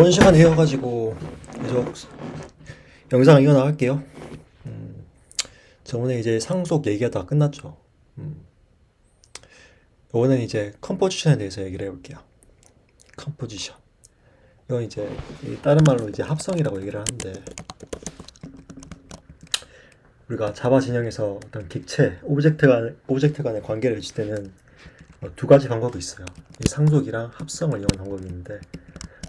이번 시간 이어가지고 계속 영상을 이어나갈게요. 저번에 이제 상속 얘기하다가 끝났죠. 이번엔 이제 컴포지션에 대해서 얘기를 해볼게요. 컴포지션. 이건 이제 다른 말로 이제 합성이라고 얘기를 하는데, 우리가 자바 진영에서 어떤 객체, 오브젝트 간의 관계를 해줄 때는 두 가지 방법이 있어요. 이 상속이랑 합성을 이용한 방법이 있는데,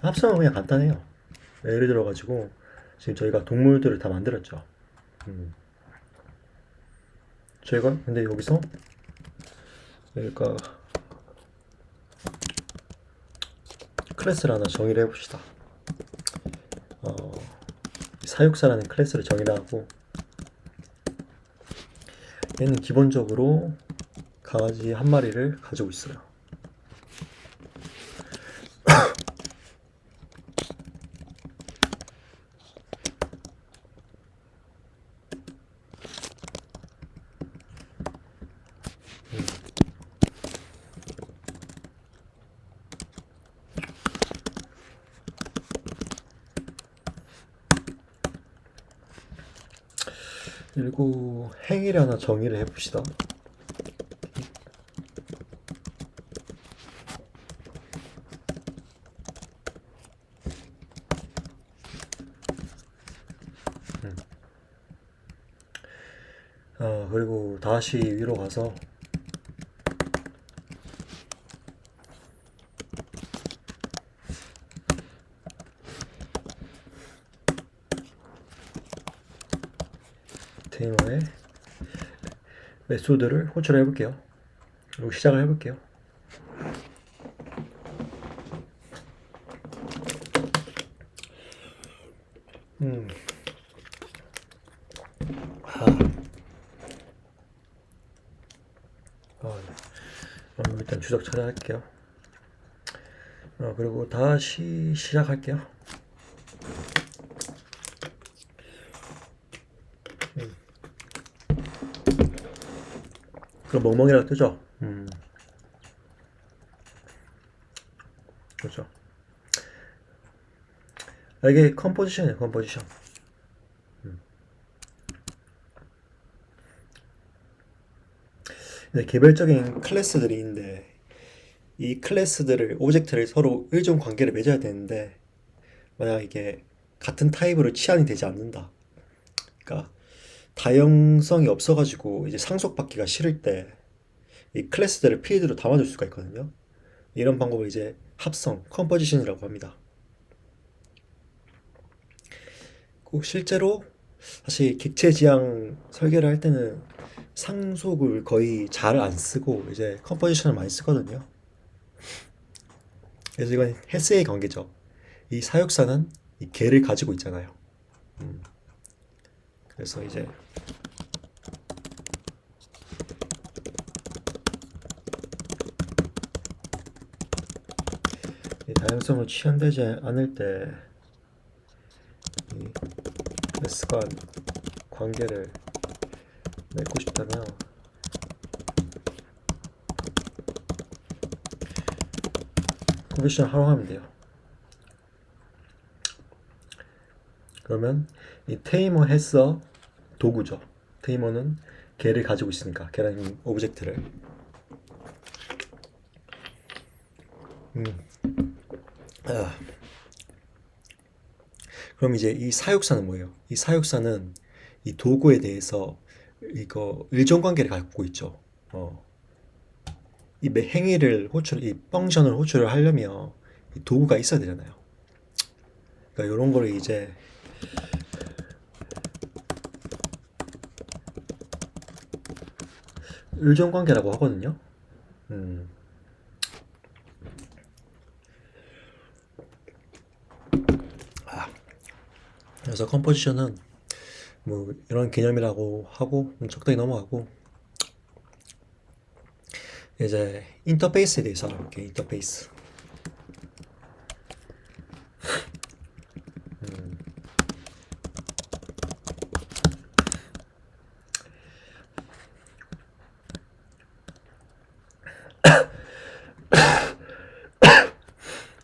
합성은 그냥 간단해요. 예를 들어가지고 지금 저희가 동물들을 다 만들었죠. 음, 저희가 근데 여기서 그러니까 클래스를 하나 정의를 해봅시다. 어, 사육사라는 클래스를 정의를 하고, 얘는 기본적으로 강아지 한 마리를 가지고 있어요. 그리고 행위를 하나 정의를 해봅시다. 그리고 다시 위로 가서 테이머의 메소드를 호출해 볼게요. 그리고 시작을 해볼게요. 음, 아, 그럼 일단 주석 찾아갈게요. 그리고 다시 시작할게요. 그럼 멍멍이라고 뜨죠? 그렇죠. 이게 컴포지션이에요, 컴포지션. 근데 개별적인 클래스들이 있는데, 이 클래스들을, 오브젝트를 서로 의존 관계를 맺어야 되는데, 만약 이게 같은 타입으로 치환이 되지 않는다. 그러니까 다형성이 없어가지고 이제 상속받기가 싫을 때 이 클래스들을 필드로 담아줄 수가 있거든요. 이런 방법을 이제 합성, 컴포지션이라고 합니다. 꼭 실제로 사실 객체 지향 설계를 할 때는 상속을 거의 잘 안 쓰고 이제 컴포지션을 많이 쓰거든요. 그래서 이건 헬스의 관계죠. 이 사육사는 이 개를 가지고 있잖아요. 그래서 이제 이 다양성을 취한되지 않을 때 이 클래스 간 관계를 맺고 싶다면 컴포지션을 활용하면 돼요. 그러면 이 테이머 했어 도구죠. 테이머는 개를 가지고 있으니까 개라는 오브젝트를. 아, 그럼 이제 이 사육사는 뭐예요? 이 사육사는 이 도구에 대해서 이거 의존 관계를 갖고 있죠. 이 행위를 이 펑션을 호출을 하려면 이 도구가 있어야 되잖아요. 그러니까 이런 거를 이제 의존 관계라고 하거든요. 음, 그래서 컴포지션은 뭐 이런 개념이라고 하고 적당히 넘어가고, 이제 인터페이스에 대해서 알아볼게요. 인터페이스.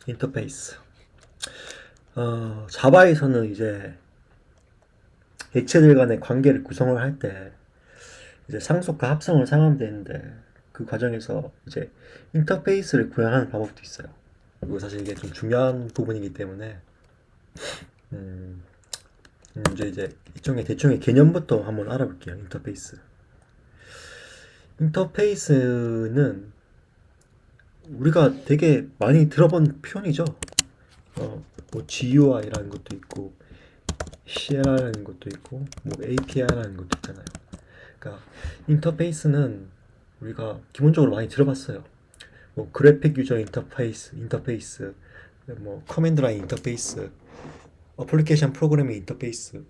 인터페이스. 자바에서는 이제 액체들 간의 관계를 구성을 할 때 이제 상속과 합성을 사용하면 되는데 그 과정에서 이제 인터페이스를 구현하는 방법도 있어요. 그리고 사실 이게 좀 중요한 부분이기 때문에 음, 이제 일종의 대충의 개념부터 한번 알아볼게요. 인터페이스는 우리가 되게 많이 들어본 표현이죠. 뭐 GUI라는 것도 있고 CLI라는 것도 있고 뭐 API라는 것도 있잖아요. 그러니까 인터페이스는 우리가 기본적으로 많이 들어봤어요. 뭐 그래픽 유저 인터페이스, 뭐 커맨드 라인 인터페이스, 어플리케이션 프로그래밍 인터페이스,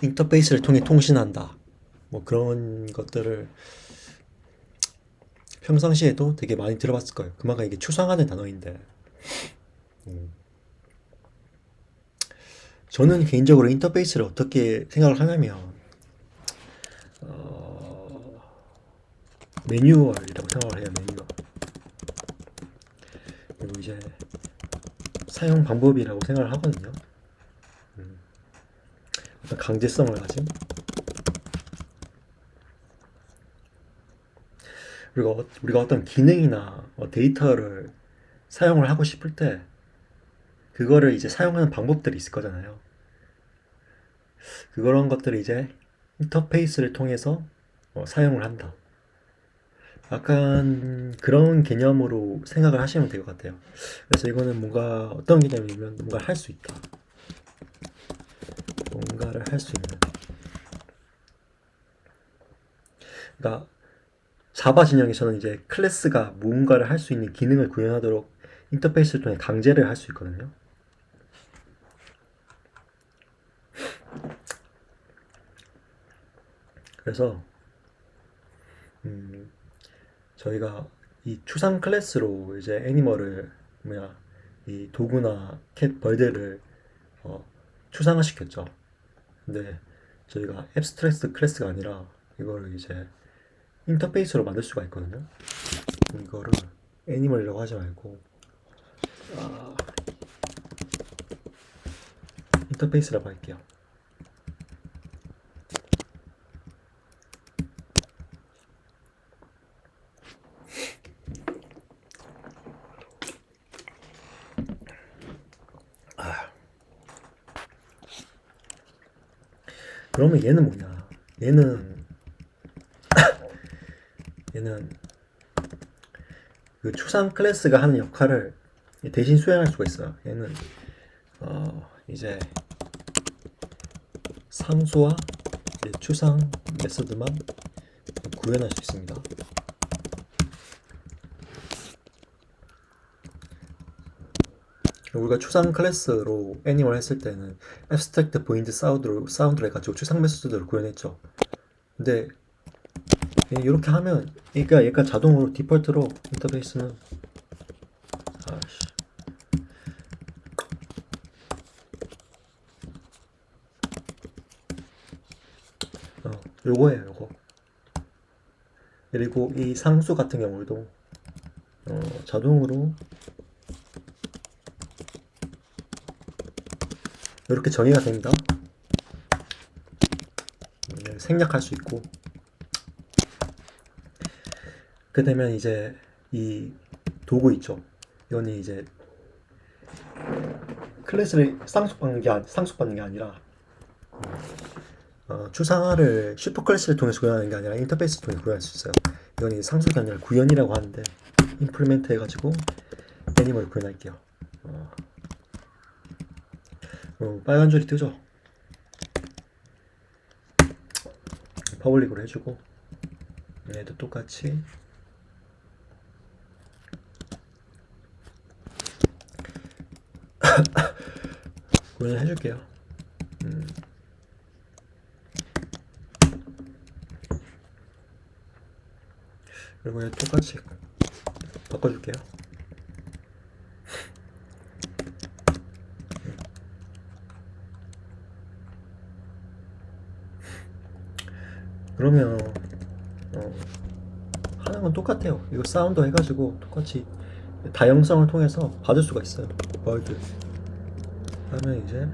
인터페이스를 통해 통신한다. 뭐 그런 것들을 평상시에도 되게 많이 들어봤을 거예요. 그만큼 이게 추상화된 단어인데, 음, 저는 개인적으로 인터페이스를 어떻게 생각을 하냐면, 어, 매뉴얼이라고 생각을 해요, 매뉴얼. 그리고 이제 사용 방법이라고 생각을 하거든요. 어떤 강제성을 가진. 그리고 우리가 어떤 기능이나 데이터를 사용을 하고 싶을 때, 그거를 이제 사용하는 방법들이 있을 거잖아요. 그런 것들을 이제 인터페이스를 통해서 사용을 한다. 약간 그런 개념으로 생각을 하시면 될 것 같아요. 그래서 이거는 뭔가 어떤 개념이면 뭔가를 할 수 있다. 뭔가를 할 수 있는. 그러니까 자바 진영에서는 이제 클래스가 무언가를 할 수 있는 기능을 구현하도록 인터페이스를 통해 강제를 할 수 있거든요. 그래서 음, 저희가 이 추상 클래스로 이제 애니멀을 이 도구나 캣 벌들을 어, 추상화 시켰죠. 근데 저희가 앱스트랙트 클래스가 아니라 이거를 이제 인터페이스로 만들 수가 있거든요. 이거를 애니멀이라고 하지 말고 인터페이스라고 할게요. 그러면 얘는 뭐냐? 얘는 그 추상 클래스가 하는 역할을 대신 수행할 수가 있어요. 얘는 이제 상수와 이제 추상 메서드만 구현할 수 있습니다. 우리가 추상 클래스로 애니멀 했을 때는 abstract point 사운드로 해가지고 추상 메소드를 구현했죠. 근데 이렇게 하면 얘가 자동으로 디폴트로 인터페이스는 아씨 요거예요, 요거. 그리고 이 상수 같은 경우도 자동으로 이렇게 정의가 됩니다. 생략할 수 있고. 그 되면 이제 이 도구 있죠. 이거는 이제 클래스를 상속받는 게 아니라 추상화를 슈퍼 클래스를 통해서 구현하는 게 아니라 인터페이스를 통해 구현할 수 있어요. 이건 상속이 아니라 구현이라고 하는데 임플리멘트 해가지고 애니멀을 구현할게요. 빨간 줄이 뜨죠. 퍼블릭으로 해주고 얘도 똑같이 구현을 해줄게요. 그리고 얘 똑같이 바꿔줄게요. 그러면 하는 건 똑같아요. 이거 사운드 해가지고 똑같이 다양성을 통해서 받을 수가 있어요. 월드 하면 이제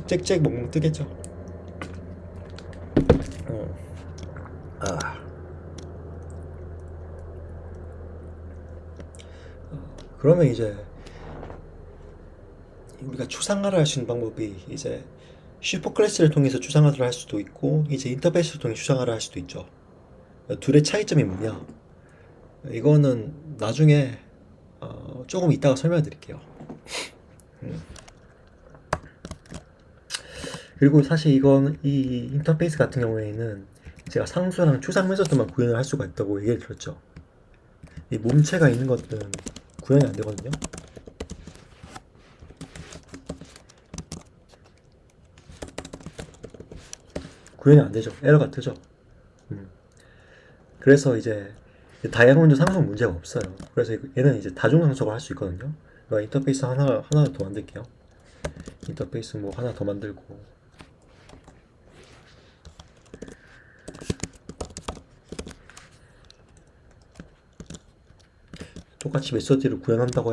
짹짹 멍멍 뜨겠죠. 어. 아. 그러면 이제 우리가 추상화를 할 수 있는 방법이 이제 슈퍼 클래스를 통해서 추상화를 할 수도 있고 이제 인터페이스를 통해 추상화를 할 수도 있죠. 둘의 차이점이 뭐냐? 이거는 나중에 조금 이따가 설명드릴게요. 그리고 사실 이 인터페이스 같은 경우에는 제가 상수랑 추상 메소드만 구현을 할 수가 있다고 얘기를 들었죠. 이 몸체가 있는 것들은 구현이 안 되거든요. 구현이 안 되죠. 에러가 뜨죠. 그래서 이제 다이아몬드 상속 문제가 없어요. 그래서 얘는 이제 다중 상속을 할 수 있거든요. 그러니까 인터페이스 하나 더 만들게요. 인터페이스 뭐 하나 더 만들고 똑같이 메소드를 구현한다고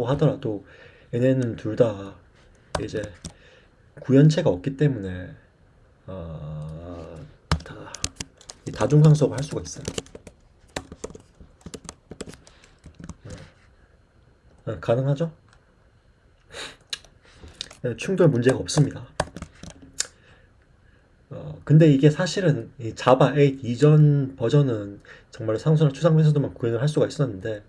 하더라도 얘네는 둘 다 이제 구현체가 없기 때문에 다중 상속을 할 수가 있어요. 가능하죠? 충돌 문제가 없습니다. 근데 이게 사실은 이 자바 8 이전 버전은 정말 상수랑 추상 메소드만 구현을 할 수가 있었는데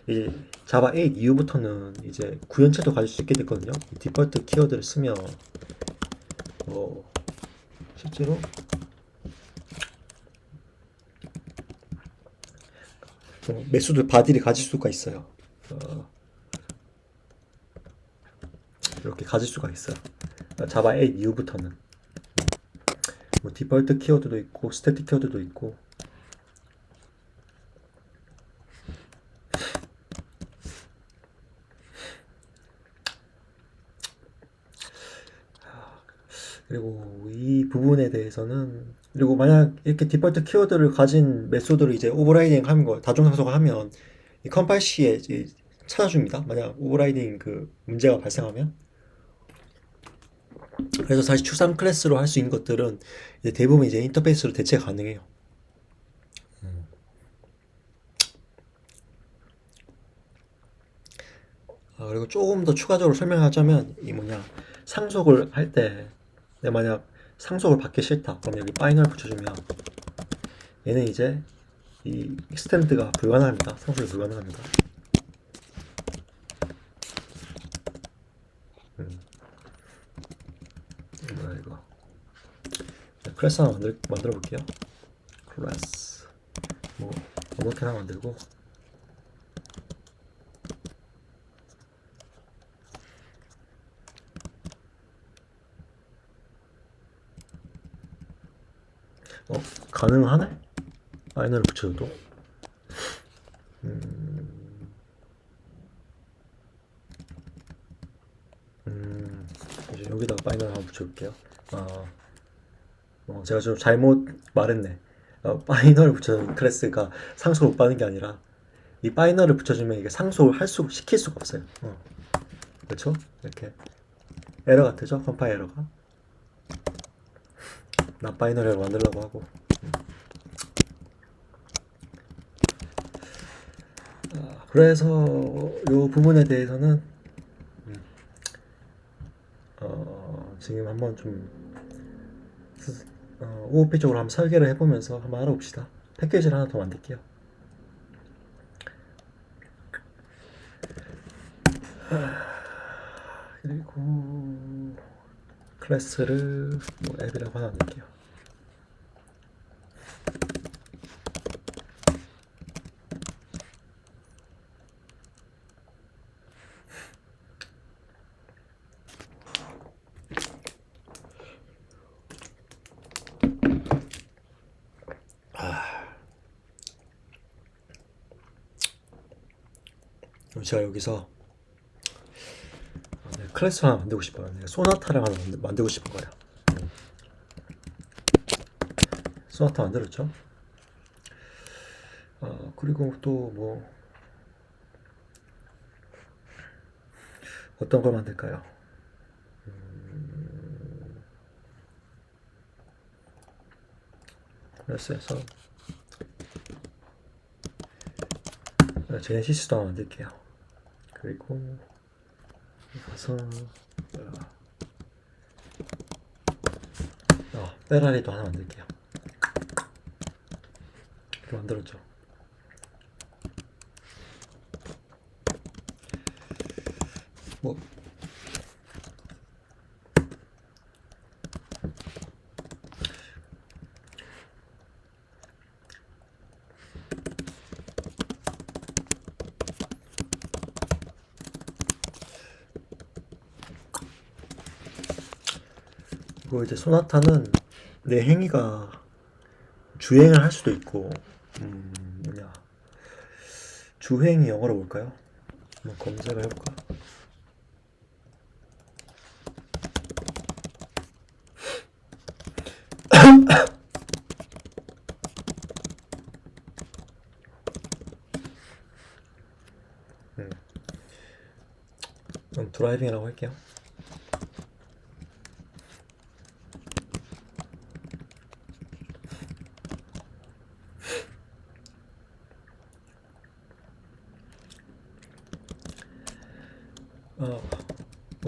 이 자바 8 이후부터는 이제 구현체도 가질 수 있게 됐거든요. 디폴트 키워드를 쓰면 실제로 메소드 바디를 가질 수가 있어요. 이렇게 가질 수가 있어요. 자바 8 이후부터는 뭐 디폴트 키워드도 있고 스태틱 키워드도 있고 그리고 이 부분에 대해서는 그리고 만약 이렇게 디폴트 키워드를 가진 메소드를 이제 오버라이딩 하는 거 다중 상속하면 이 컴파일 시에 이제 찾아줍니다. 만약 오버라이딩 그 문제가 발생하면 그래서 사실 추상 클래스로 할 수 있는 것들은 이제 대부분 이제 인터페이스로 대체 가능해요. 그리고 조금 더 추가적으로 설명하자면 이 뭐냐 상속을 할 때 내가 만약 상속을 받기 싫다 그럼 여기 파이널 붙여주면 얘는 이제 이 익스텐드가 불가능합니다. 상속이 불가능합니다. 뭐야 이거 클래스 하나 만들어 볼게요. 클래스 뭐 어떻게 하나 만들고 가능하네? 파이널을 붙여도 이제 여기다가 파이널 한번 붙여볼게요. 제가 좀 잘못 말했네. 파이널을 붙여준 클래스가 상속을 못 받는 게 아니라 이 파이널을 붙여주면 이게 상속을 시킬 수가 없어요. 그렇죠? 이렇게 에러가 뜨죠? 컴파일 에러가. 나 파이널을 만들려고 하고. 그래서 이 부분에 대해서는 지금 한번 좀 OOP적으로 한번 설계를 해보면서 한번 알아봅시다. 패키지를 하나 더 만들게요. 그리고 클래스를 뭐 앱이라고 하나 만들게요. 그럼 제가 여기서 클래스 하나 만들고 싶어요. 소나타를 하나 만들고 싶은 거야. 소나타 만들었죠? 그리고 그리고 또 뭐 어떤 걸 만들까요? 그래서 제네시스도 하나 만들게요. 그리고 가서 페라리도 하나 만들게요. 이렇게 만들었죠. 뭐 그리고 이제 소나타는 내 행위가 주행을 할 수도 있고, 뭐냐, 주행이 영어로 뭘까요? 한번 검색을 해볼까? 그럼 드라이빙이라고 할게요.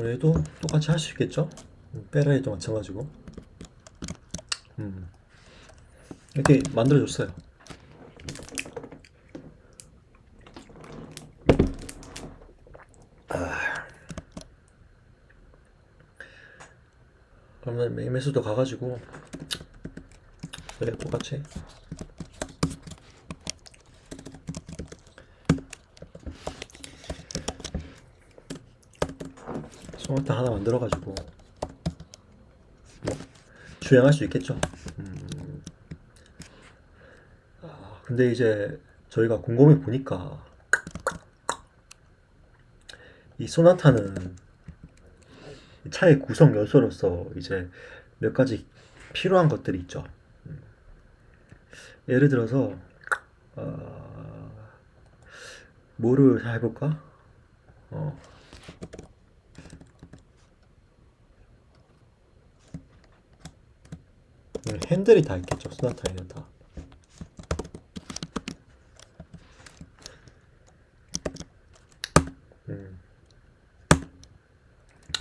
얘도 똑같이 할 수 있겠죠? 페라리도 마찬가지고. 이렇게 만들어줬어요. 그러면 메이메스도 가가지고 똑같이 소나타 하나 만들어가지고 뭐 주행할 수 있겠죠. 근데 이제 저희가 곰곰이 보니까 이 소나타는 차의 구성 요소로서 이제 몇 가지 필요한 것들이 있죠. 예를 들어서 뭐를 해볼까? 핸들이 다 있겠죠. 소나타에는 다.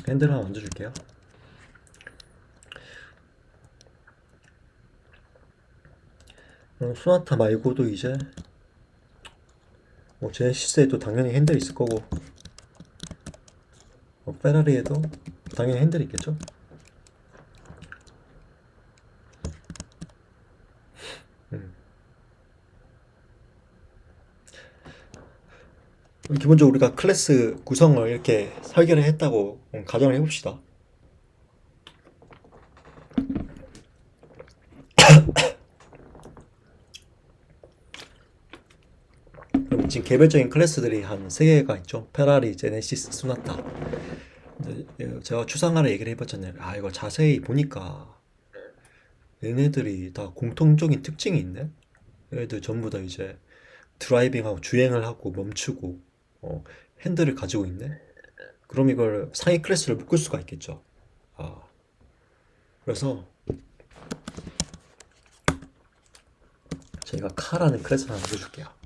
핸들 하나 얹어줄게요. 소나타 말고도 이제 뭐 제네시스에도 당연히 핸들이 있을 거고, 페라리에도 당연히 핸들이 있겠죠. 기본적으로 우리가 클래스 구성을 이렇게 설계를 했다고 가정을 해봅시다. 그럼 지금 개별적인 클래스들이 한 3개가 있죠. 페라리, 제네시스, 소나타. 근데 제가 추상화를 얘기를 해봤잖아요. 이거 자세히 보니까 얘네들이 다 공통적인 특징이 있네. 얘네들 전부 다 이제 드라이빙하고 주행을 하고 멈추고 핸들을 가지고 있네. 그럼 이걸 상위 클래스를 묶을 수가 있겠죠. 그래서 제가 카라는 클래스를 하나 만들어줄게요.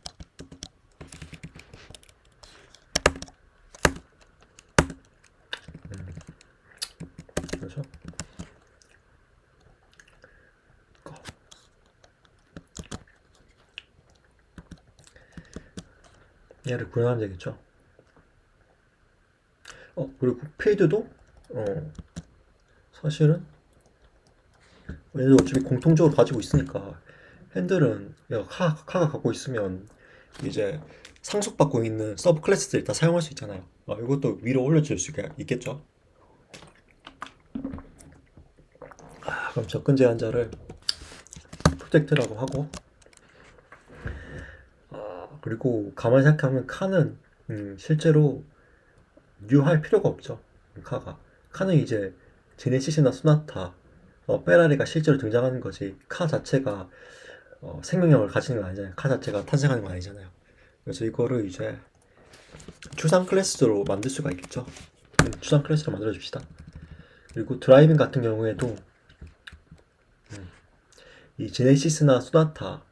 그렇죠? 얘를 구현하면 되겠죠. 그리고 필드도 사실은 얘도 어차피 공통적으로 가지고 있으니까 핸들은 카가 갖고 있으면 이제 상속받고 있는 서브 클래스들이 다 사용할 수 있잖아요. 이것도 위로 올려줄 수 있겠죠. 그럼 접근 제한자를 프로젝트라고 하고, 그리고 가만히 생각하면 카는 실제로 뉴할 필요가 없죠. 카는 이제 제네시스나 소나타, 페라리가 실제로 등장하는 거지. 카 자체가 생명력을 가지는 건 아니잖아요. 카 자체가 탄생하는 건 아니잖아요. 그래서 이거를 이제 추상 클래스로 만들 수가 있겠죠. 추상 클래스로 만들어 줍시다. 그리고 드라이빙 같은 경우에도 이 제네시스나 소나타,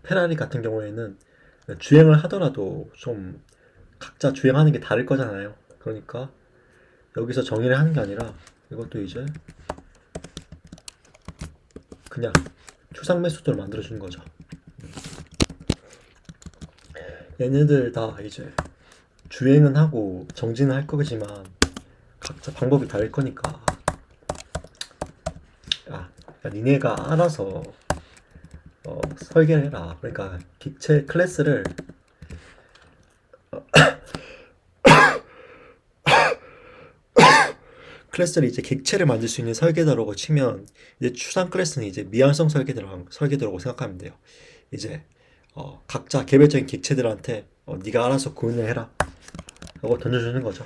페라리 같은 경우에는 주행을 하더라도 좀 각자 주행하는 게 다를 거잖아요. 그러니까 여기서 정의를 하는 게 아니라 이것도 이제 그냥 추상 메소드를 만들어 주는 거죠. 얘네들 다 이제 주행은 하고 정지는 할 거지만 각자 방법이 다를 거니까 그러니까 니네가 알아서 설계를 해라. 그러니까 객체 클래스를 이제 객체를 만들 수 있는 설계도라고 치면 이제 추상 클래스는 이제 미완성 설계도라고 생각하면 돼요. 이제 각자 개별적인 객체들한테 네가 알아서 구현을 해라 하고 던져주는 거죠.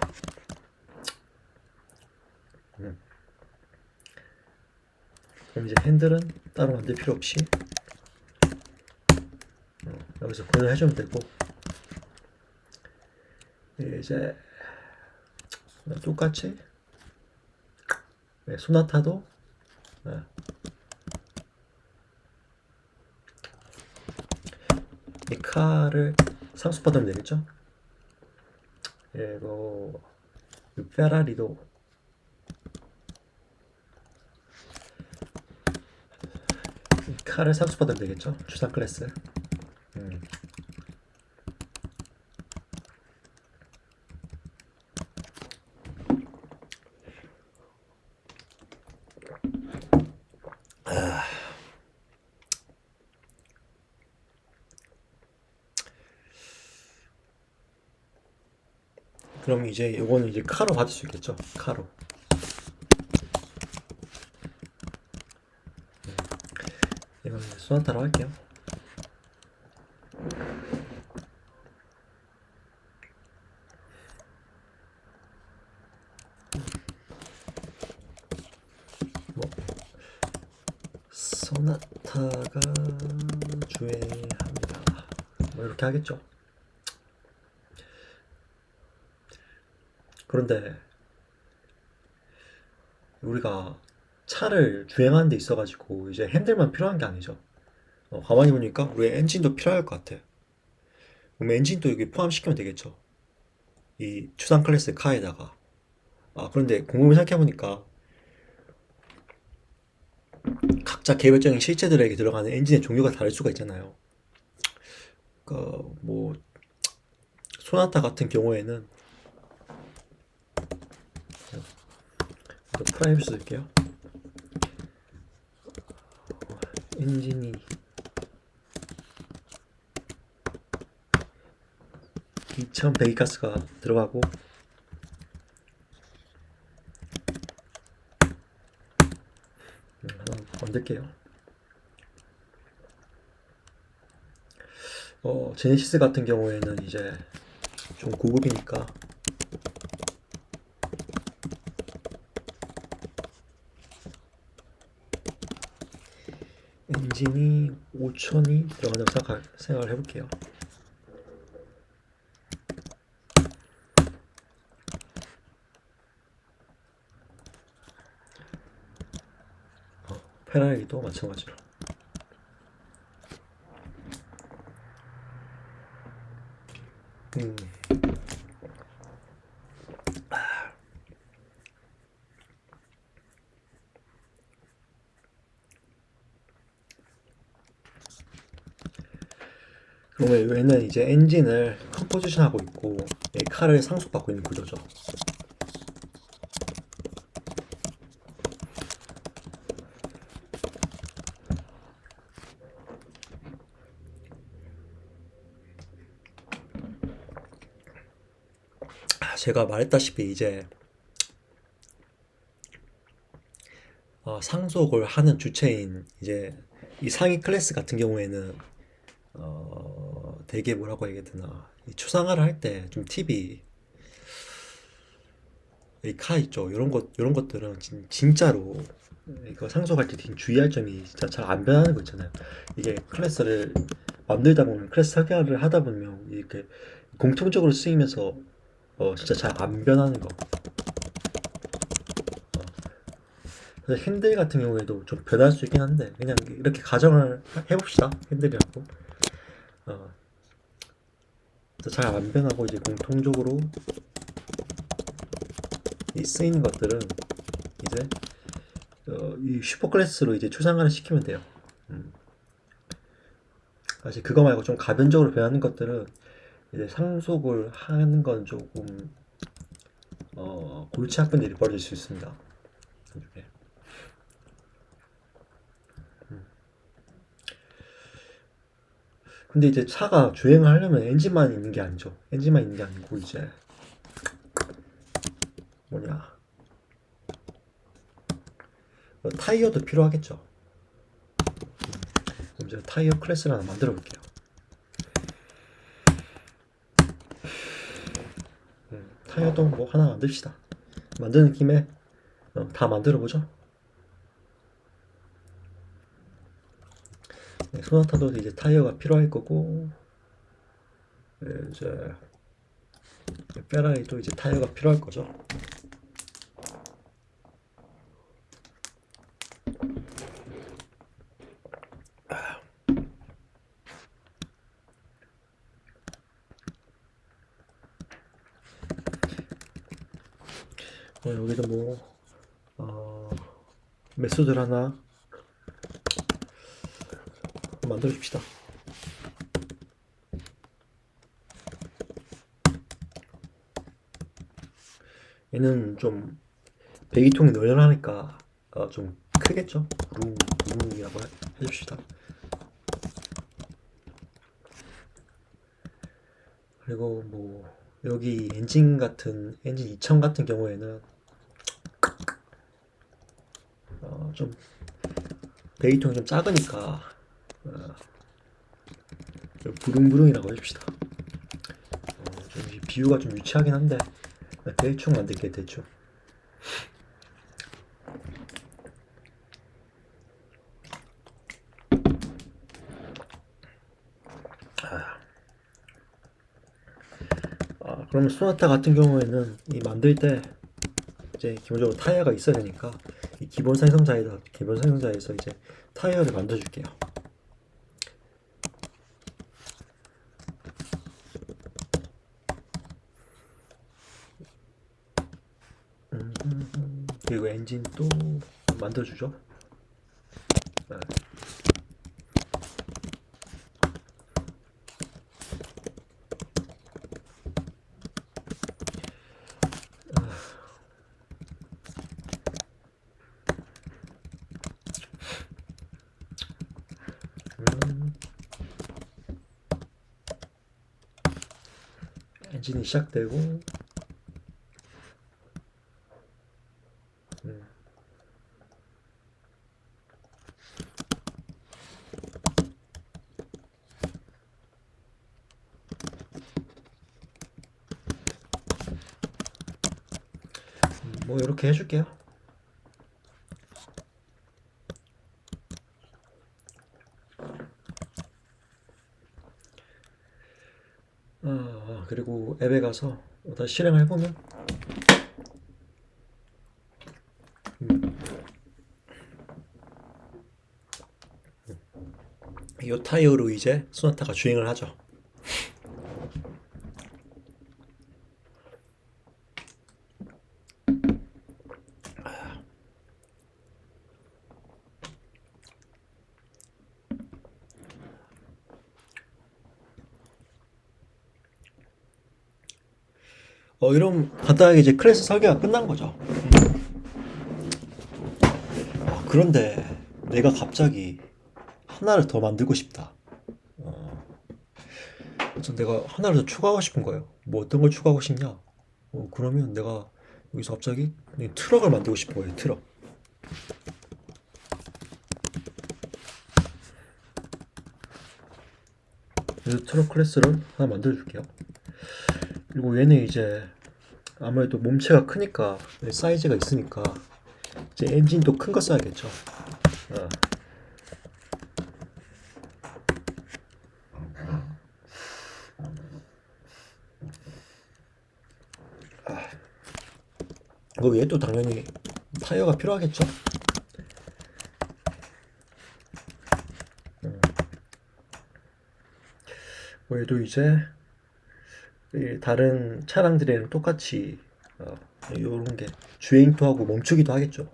그럼 이제 핸들은 따로 만들 필요 없이 여기서 구현을 해주면 되고, 이제 똑같이 소나타도 이 카를 상속받으면 되겠죠. 그리고 페라리도 이 카를 상속받으면 되겠죠. 추상 클래스. 그럼 이제 요거는 이제 카로 받을 수 있겠죠. 카로. 이건 소나타로 할게요. 뭐 소나타가 주행합니다. 뭐 이렇게 하겠죠. 그런데 우리가 차를 주행하는 데 있어가지고 이제 핸들만 필요한 게 아니죠. 가만히 보니까 우리 엔진도 필요할 것 같아. 그럼 엔진도 여기 포함시키면 되겠죠. 이 추상 클래스 카에다가. 그런데 곰곰이 생각해보니까 각자 개별적인 실체들에게 들어가는 엔진의 종류가 다를 수가 있잖아요. 뭐 소나타 같은 경우에는 프라이빗 쓸게요. 엔진이 2000 배기가스가 들어가고 하나 만들게요. 제네시스 같은 경우에는 이제 좀 고급이니까 엔진이 5000이 들어간다고 생각을 해볼게요. 페라리도 마찬가지로. 그러면 얘는 이제 엔진을 컴포지션하고 있고 칼을 상속받고 있는 구조죠. 제가 말했다시피 이제 상속을 하는 주체인 이제 이 상위 클래스 같은 경우에는 되게 뭐라고 해야 되나, 이 추상화를 할 때 좀 팁이, 이 카 있죠. 이런 것들은 진짜로 이거 상속할 때 주의할 점이 진짜 잘 안 변하는 거 있잖아요. 이게 클래스를 만들다 보면 클래스 설계를 하다 보면 이렇게 공통적으로 쓰이면서 진짜 잘 안 변하는 거. 그래서 핸들 같은 경우에도 좀 변할 수 있긴 한데 그냥 이렇게 가정을 해봅시다. 핸들이라고. 어, 잘 안 변하고 이제 공통적으로 이 쓰이는 것들은 이제 이 슈퍼 클래스로 이제 초상화를 시키면 돼요. 사실 그거 말고 좀 가변적으로 변하는 것들은 이제 상속을 하는 건 조금 골치 아픈 일이 벌어질 수 있습니다. 나중에. 근데 이제 차가 주행을 하려면 엔진만 있는 게 아니죠. 엔진만 있는 게 아니고 이제 뭐냐 타이어도 필요하겠죠. 그럼 제가 타이어 클래스를 하나 만들어 볼게요. 타이어도 뭐 하나 만듭시다. 만드는 김에 다 만들어 보죠. 네, 소나타도 이제 타이어가 필요할 거고 이제 페라리도 이제 타이어가 필요할 거죠. 여기도 뭐 메소드를 하나 만들어 줍시다. 얘는 좀 배기통이 널널하니까 좀 크겠죠? 구름이라고 해줍시다. 그리고 뭐 여기 엔진 2000 같은 경우에는 좀 배기통이 좀 작으니까 좀 부릉부릉이라고 해줍시다. 좀 비유가 좀 유치하긴 한데 대충 만들게 대충. 그러면 소나타 같은 경우에는 이 만들 때 이제 기본적으로 타이어가 있어야 되니까 이 기본 생성자에서 이제 타이어를 만들어 줄게요. 그리고 엔진도 만들어 주죠. 네. 엔진이 시작되고 뭐 이렇게 해줄게요. 그리고 앱에 가서 다시 실행을 해보면 이 타이어로 이제 소나타가 주행을 하죠. 이런 간단하게 이제 클래스 설계가 끝난 거죠. 그런데 내가 갑자기 하나를 더 만들고 싶다. 그래서 내가 하나를 더 추가하고 싶은 거예요. 뭐 어떤 걸 추가하고 싶냐? 그러면 내가 여기서 갑자기 트럭을 만들고 싶은 거예요. 트럭. 그래서 트럭 클래스를 하나 만들어 줄게요. 그리고 얘는 이제 아무래도 몸체가 크니까 사이즈가 있으니까 이제 엔진도 큰 거 써야겠죠. 어. 그 외에도 당연히 타이어가 필요하겠죠. 외에도 이제 다른 차량들에는 똑같이 이런 게 주행도 하고 멈추기도 하겠죠.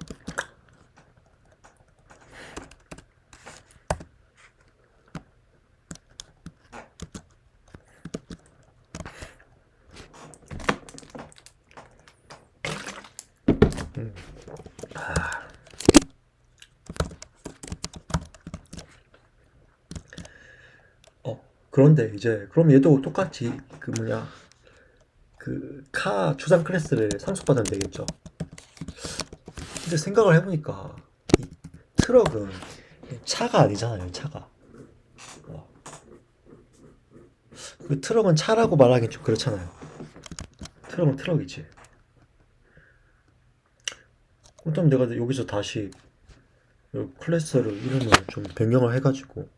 그런데 이제 그럼 얘도 똑같이 그 뭐냐 그 카 추상 클래스를 상속받으면 되겠죠. 근데 생각을 해보니까 이 트럭은 차가 아니잖아요, 차가. 어, 그 트럭은 차라고 말하긴 좀 그렇잖아요. 트럭은 트럭이지. 그렇다면 내가 여기서 다시 이 클래스를 이름을 좀 변경을 해가지고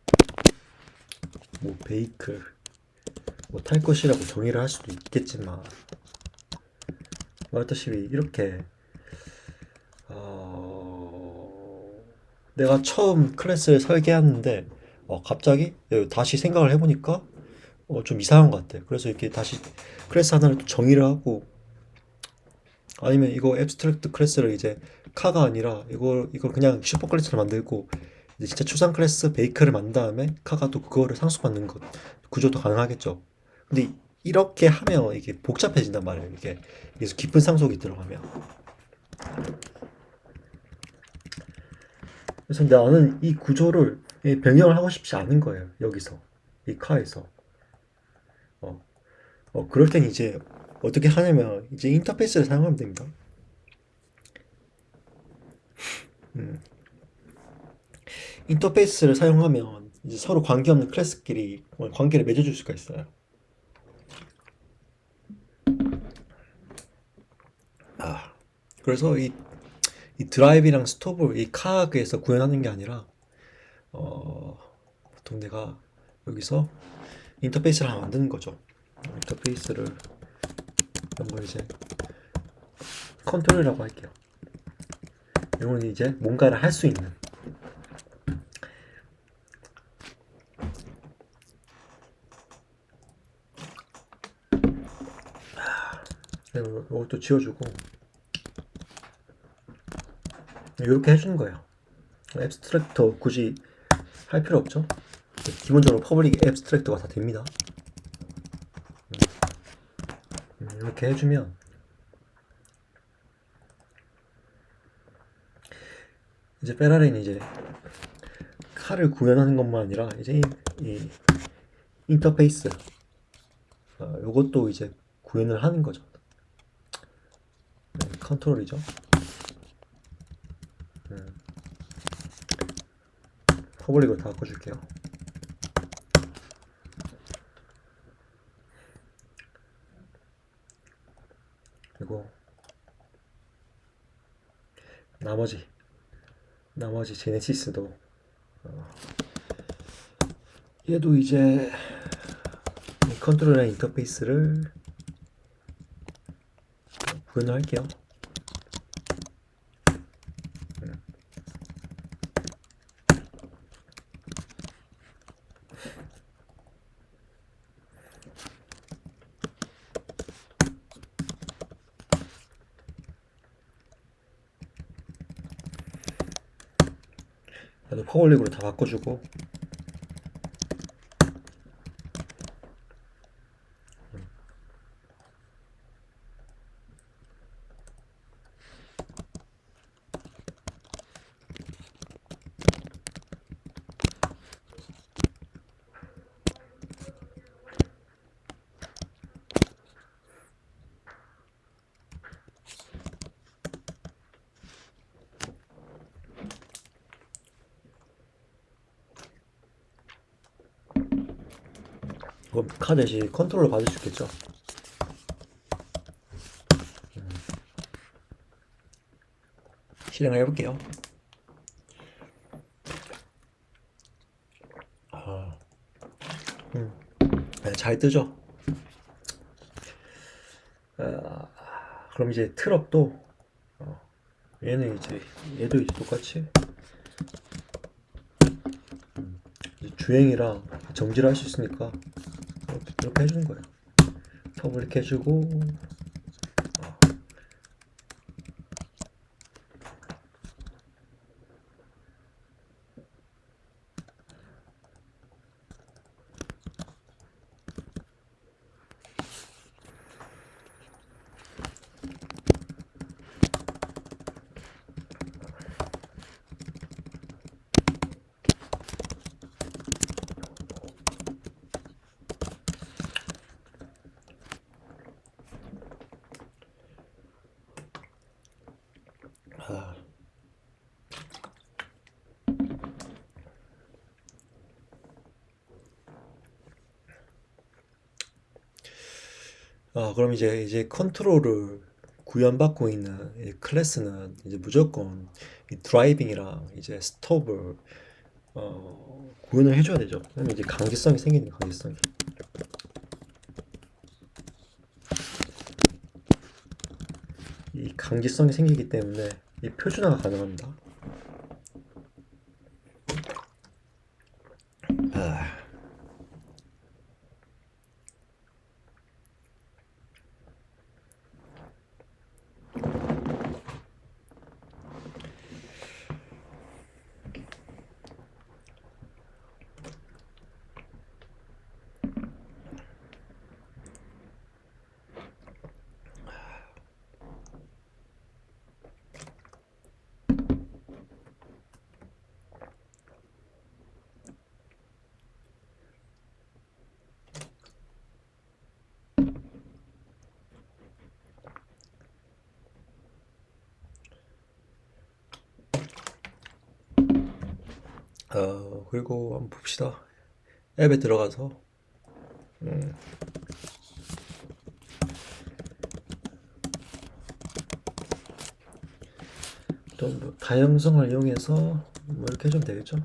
뭐 베이클 뭐 탈 것이라고 정의를 할 수도 있겠지만 말했다시피 이렇게 내가 처음 클래스를 설계하는데 갑자기 다시 생각을 해보니까 좀 이상한 것 같아. 그래서 이렇게 다시 클래스 하나를 또 정의를 하고 아니면 이거 앱스트랙트 클래스를 이제 카가 아니라 이걸 그냥 슈퍼 클래스로 만들고 이제 진짜 추상 클래스 베이크를 만든 다음에 카가 또 그거를 상속받는 것 구조도 가능하겠죠. 근데 이렇게 하면 이게 복잡해진단 말이에요. 이게 계속 깊은 상속이 들어가면. 그래서 나는 이 구조를 변경을 하고 싶지 않은 거예요. 여기서 이 카에서. 어, 그럴 땐 이제 어떻게 하냐면 이제 인터페이스를 사용하면 됩니다. 음, 인터페이스를 사용하면 이제 서로 관계없는 클래스끼리 관계를 맺어줄 수가 있어요. 그래서 이 드라이브랑 스톱을 이 카그에서 구현하는 게 아니라 보통 내가 여기서 인터페이스를 하나 만드는 거죠. 인터페이스를 이런 걸 이제 컨트롤이라고 할게요. 이건 이제 뭔가를 할 수 있는 이것도 지워주고 이렇게 해주는 거예요. 앱스트랙터 굳이 할 필요 없죠. 기본적으로 퍼블릭 앱스트랙터가 다 됩니다. 이렇게 해주면 이제 페라리는 이제 칼을 구현하는 것만 아니라 이제 이 인터페이스 요것도 이제 구현을 하는 거죠. 컨트롤이죠. 퍼블릭으로 다 바꿔줄게요. 그리고 나머지 제네시스도 얘도 이제 컨트롤이나 인터페이스를 구현을 할게요. 얘도 퍼블릭으로 다 바꿔주고 그럼 카 대신 컨트롤러 받을 수 있겠죠. 실행을 해볼게요. 아, 네, 잘 뜨죠? 아, 그럼 이제 트럭도 얘는 이제 얘도 이제 똑같이 이제 주행이랑 정지를 할 수 있으니까 이렇게 해주는 거예요. 퍼블릭 해주고 아, 그럼 이제 컨트롤을 구현받고 있는 이 클래스는 이제 무조건 이 드라이빙이랑 이제 스톱을 구현을 해줘야 되죠. 그러면 이제 강제성이 생기는 강제성이. 이 강제성이 생기기 때문에 이 표준화가 가능합니다. 아, 그리고 한번 봅시다. 앱에 들어가서 또뭐 다양성을 이용해서 뭐 이렇게 해주면 되겠죠.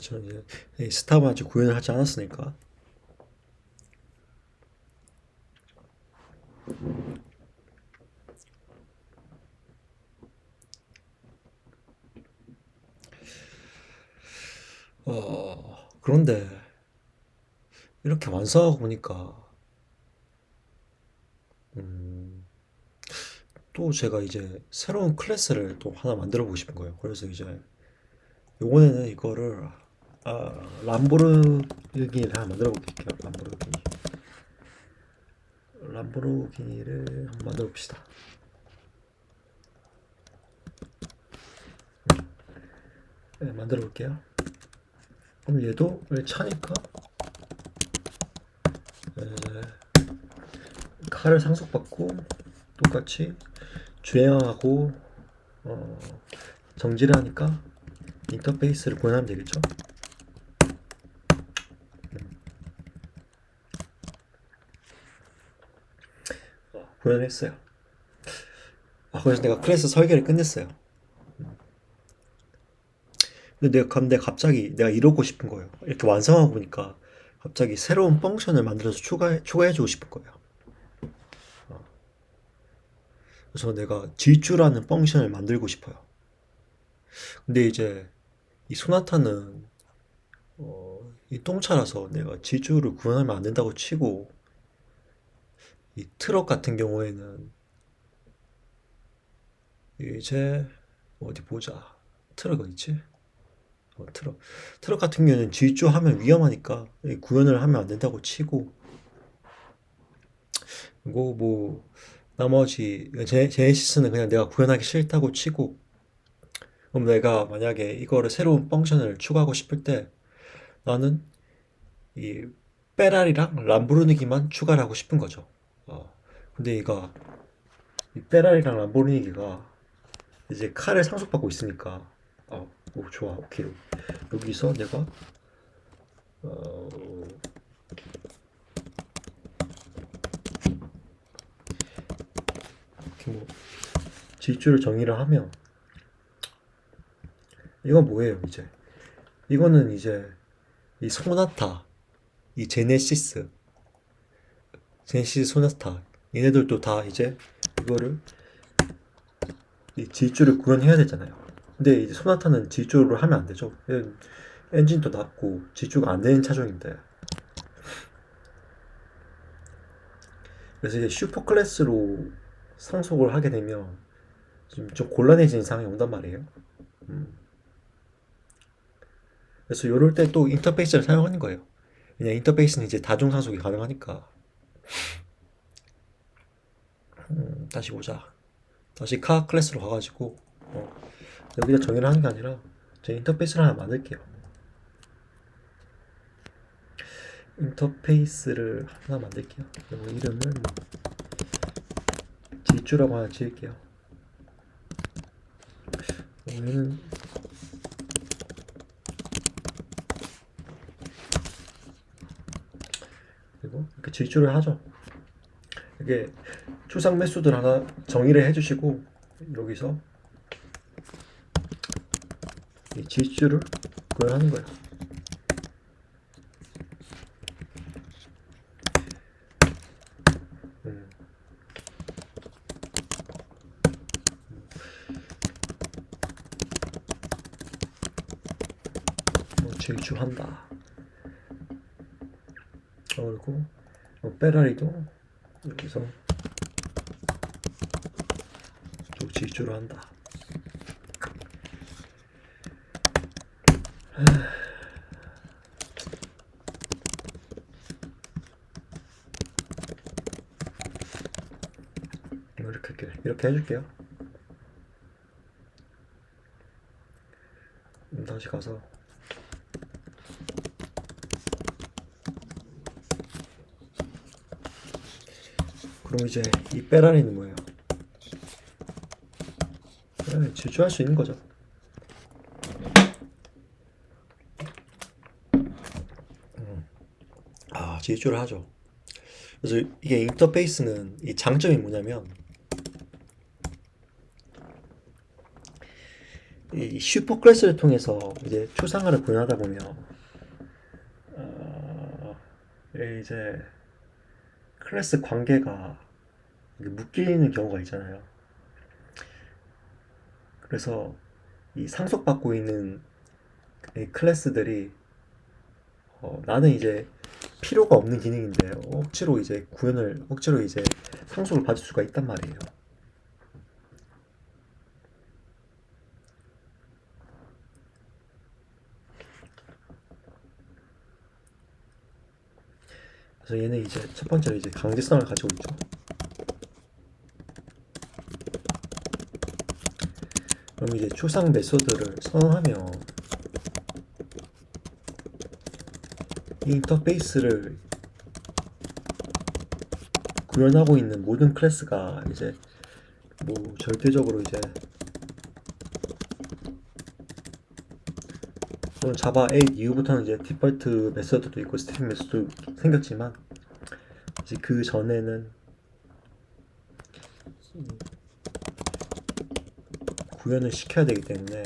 저는 이제 이 스탑은 아직 구현을 하지 않았으니까. 그런데 이렇게 완성하고 보니까 또 제가 이제 새로운 클래스를 또 하나 만들어 보고 싶은 거예요. 그래서 이제 이번에는 이거를 람보르기니를 하나 만들어 볼게요. 람보르기니를 한번 만들어 봅시다. 네, 만들어 볼게요. 그럼 얘도 차니까 칼을 상속받고 똑같이 주행하고 어, 정지를 하니까 인터페이스를 구현하면 되겠죠? 구현했어요. 그래서 내가 클래스 설계를 끝냈어요. 근데 갑자기 내가 이러고 싶은 거예요. 이렇게 완성하고 보니까 갑자기 새로운 펑션을 만들어서 추가해주고 싶은 거예요. 그래서 내가 질주라는 펑션을 만들고 싶어요. 근데 이제 이 소나타는 이 똥차라서 내가 질주를 구현하면 안 된다고 치고 이 트럭 같은 경우에는 이제 어디 보자. 트럭 어디 있지? 트럭 같은 경우는 질주하면 위험하니까 구현을 하면 안 된다고 치고, 그리고 뭐 나머지 제네시스는 그냥 내가 구현하기 싫다고 치고, 그럼 내가 만약에 이거를 새로운 펑션을 추가하고 싶을 때 나는 이 페라리랑 람보르기니만 추가를 하고 싶은 거죠. 근데 이 페라리랑 람보르기니가 이제 칼을 상속받고 있으니까, 오, 좋아, 오케이. 여기서 내가 어, 이렇게 뭐 질주를 정의를 하면, 이건 뭐예요 이제? 이거는 이제 이 소나타, 이 제네시스 소나타, 얘네들도 다 이제 이거를 이 질주를 구현해야 되잖아요. 근데 이제 소나타는 질주를 하면 안 되죠. 엔진도 낮고 질주가 안 되는 차종인데, 그래서 이제 슈퍼 클래스로 상속을 하게 되면 좀 곤란해지는 상황이 온단 말이에요. 음. 그래서 이럴 때 또 인터페이스를 사용하는 거예요. 그냥 인터페이스는 이제 다중 상속이 가능하니까. 다시 보자. 다시 카 클래스로 가가지고, 여기다 정의를 하는 게 아니라 제 인터페이스를 하나 만들게요. 인터페이스를 하나 만들게요. 그리고 이름을 뭐 질주라고 하나 지을게요. 얘는 그리고 이렇게 질주를 하죠. 이게 추상 매수들 하나 정의를 해주시고, 여기서 이 질주를 구현하는 거예요. 음, 뭐 질주한다. 그리고 페라리도 여기서 또 질주를 한다. 이렇게 해줄게요. 다시 가서 그럼 이제 이 페라리는 뭐예요? 페라리 질주할 수 있는 거죠. 질주를 하죠. 그래서 이게 인터페이스는 이 장점이 뭐냐면, 이 슈퍼 클래스를 통해서 이제 초상화를 구현하다 보면 이제 클래스 관계가 묶이는 경우가 있잖아요. 그래서 이 상속받고 있는 이 클래스들이 나는 이제 필요가 없는 기능인데 억지로 이제 상속을 받을 수가 있단 말이에요. 그래서 얘는 이제 첫 번째로 이제 강제성을 가지고 있죠. 그럼 이제 추상 메소드를 선언하면 이 인터페이스를 구현하고 있는 모든 클래스가 이제 뭐 절대적으로 이제, 물론 자바 8 이후부터는 이제 디폴트 메서드도 있고 스트링 메서드도 생겼지만, 이제 그 전에는 구현을 시켜야 되기 때문에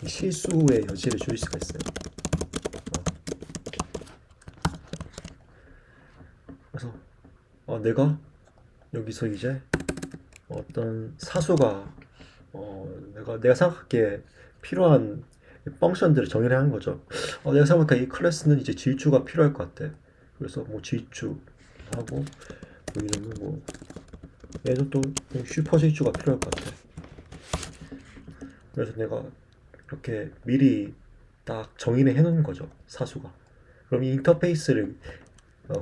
실수의 여지를 줄일 수가 있어요. 그래서 내가 여기서 이제 어떤 사수가 내가 생각하기에 필요한 펑션들을 정의를 하는 거죠. 내가 생각하기에 이 클래스는 이제 질주가 필요할 것 같아. 그래서 뭐 질주 하고, 뭐 이름을 뭐 얘도 또 슈퍼 질주가 필요할 것 같아. 그래서 내가 이렇게 미리 딱 정의를 해놓는 거죠, 사수가. 그럼 이 인터페이스를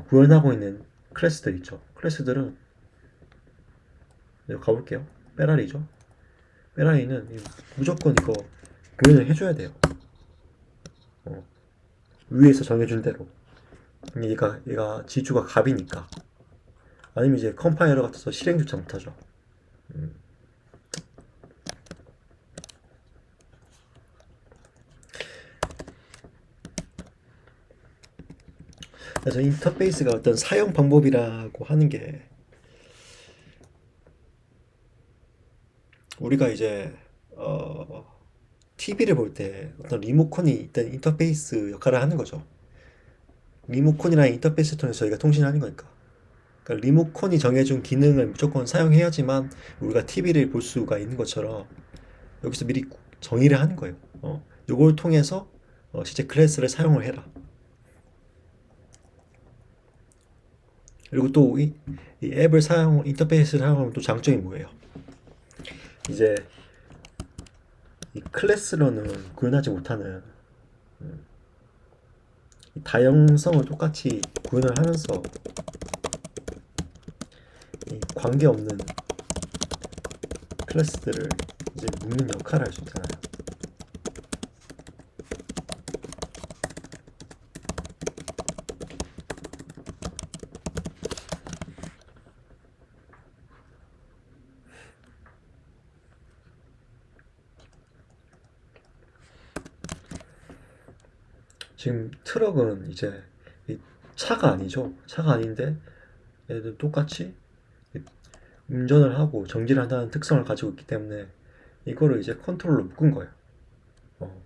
구현하고 있는 클래스들 있죠. 클래스들은 내가 가볼게요. 페라리죠. 페라리는 무조건 이거 구현을 해줘야 돼요. 어, 위에서 정해준 대로. 얘가 지주가 갑이니까. 아니면 이제 컴파일러 같아서 실행조차 못하죠. 음. 그래서 인터페이스가 어떤 사용 방법이라고 하는 게 우리가 이제 TV를 볼 때 어떤 리모컨이 일단 인터페이스 역할을 하는 거죠. 리모컨이랑 인터페이스 통해서 저희가 통신하는 거니까. 그러니까 리모컨이 정해준 기능을 무조건 사용해야지만 우리가 TV를 볼 수가 있는 것처럼 여기서 미리 정의를 하는 거예요. 요걸 통해서 실제 클래스를 사용을 해라. 그리고 또 이 앱을 인터페이스를 사용하면 또 장점이 뭐예요? 이제 이 클래스로는 구현하지 못하는 이 다양성을 똑같이 구현을 하면서 이 관계없는 클래스들을 이제 묶는 역할을 할 수 있잖아요. 지금 트럭은 이제 이 차가 아니죠. 차가 아닌데 얘도 똑같이 운전을 하고 정지를 한다는 특성을 가지고 있기 때문에 이거를 이제 컨트롤로 묶은 거예요. 어,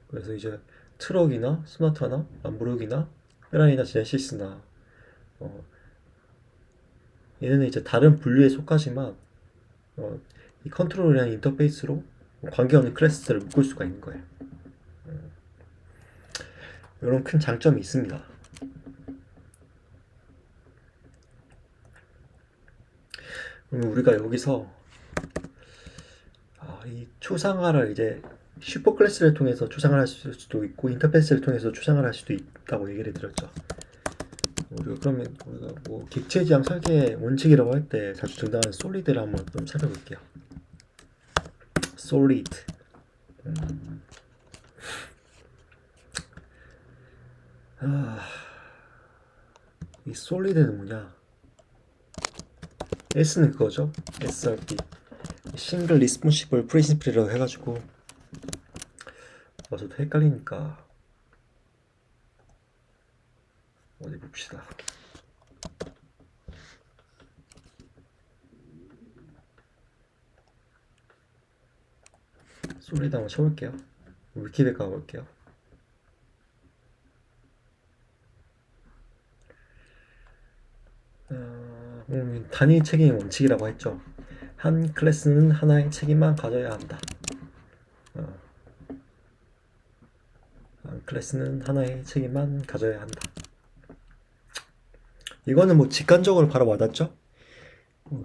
그래서 이제 트럭이나 소나타나 람보르기나 페라리나 제네시스나 어, 얘네는 이제 다른 분류에 속하지만 어, 이 컨트롤이라는 인터페이스로 관계없는 클래스들을 묶을 수가 있는 거예요. 이런 큰 장점이 있습니다. 그러면 우리가 여기서 이 초상화를 이제 슈퍼 클래스를 통해서 초상화를 할 수도 있고 인터페이스를 통해서 초상화를 할 수도 있다고 얘기를 드렸죠. 우리가 뭐 객체 지향 설계 원칙이라고 할 때 자주 등장하는 솔리드를 한번 좀 살펴볼게요. 솔리드. 아, 이 솔리드는 뭐냐? S는 그거죠. SRP. 싱글 리스폰시블 프린시플이라고 해가지고 저도 헷갈리니까 어디 봅시다. 솔리드 한번 쳐볼게요. 위키백과 가볼게요. 단위 책임 원칙이라고 했죠. 한 클래스는 하나의 책임만 가져야 한다. 어, 한 클래스는 하나의 책임만 가져야 한다. 이거는 뭐 직관적으로 바로 와닿죠?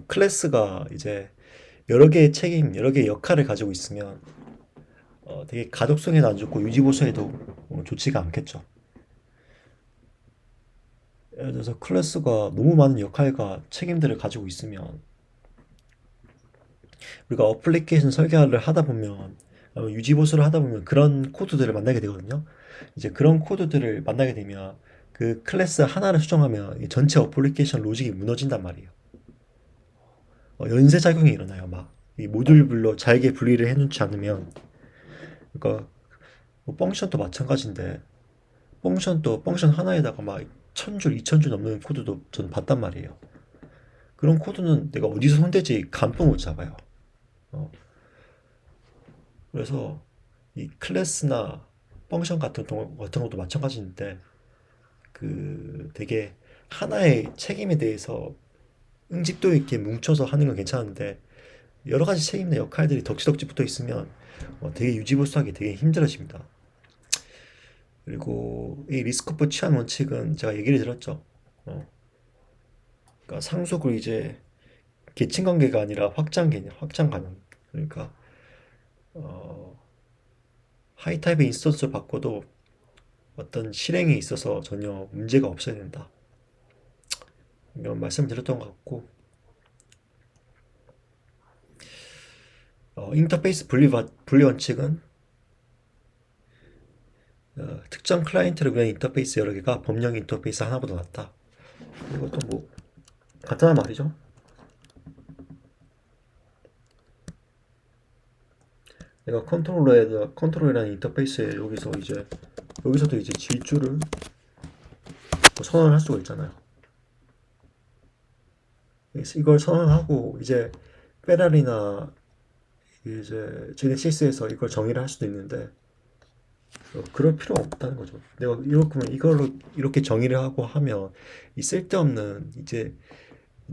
클래스가 이제 여러 개의 책임, 여러 개의 역할을 가지고 있으면 되게 가독성에도 안 좋고 유지보수에도 좋지가 않겠죠. 예를 들어서 클래스가 너무 많은 역할과 책임들을 가지고 있으면 우리가 어플리케이션 설계를 하다 보면 유지보수를 하다 보면 그런 코드들을 만나게 되거든요. 이제 그런 코드들을 만나게 되면 그 클래스 하나를 수정하면 이 전체 어플리케이션 로직이 무너진단 말이에요. 연쇄작용이 일어나요. 막 이 모듈별로 잘게 분리를 해놓지 않으면 그러니까 뭐 펑션도 마찬가지인데 펑션 하나에다가 막 1000줄, 2000줄 넘는 코드도 저는 봤단 말이에요. 그런 코드는 내가 어디서 손대지 감도 못 잡아요. 어, 그래서 이 클래스나 펑션 같은 것도 마찬가지인데 그 되게 하나의 책임에 대해서 응집도 있게 뭉쳐서 하는 건 괜찮은데 여러 가지 책임과 역할들이 덕지덕지 붙어 있으면 되게 유지보수하기 되게 힘들어집니다. 그리고 이 리스크 오프 취한 원칙은 제가 얘기를 들었죠. 그러니까 상속을 이제 계층 관계가 아니라 확장 개념, 확장 가능. 그러니까 어, 하이 타입의 인스턴스를 바꿔도 어떤 실행에 있어서 전혀 문제가 없어야 된다. 이런 말씀드렸던 것 같고, 인터페이스 분리 원칙은 특정 클라이언트를 위한 인터페이스 여러 개가 범용 인터페이스 하나보다 낫다. 이것도 뭐 간단한 말이죠. 내가 컨트롤러라는 인터페이스에 여기서도 이제 질주를 뭐 선언을 할 수가 있잖아요. 이걸 선언하고 이제 페라리나 이제 제네시스에서 이걸 정의를 할 수도 있는데 그럴 필요가 없다는 거죠. 내가 이걸로 이렇게 정의를 하고 하면 이 쓸데없는 이제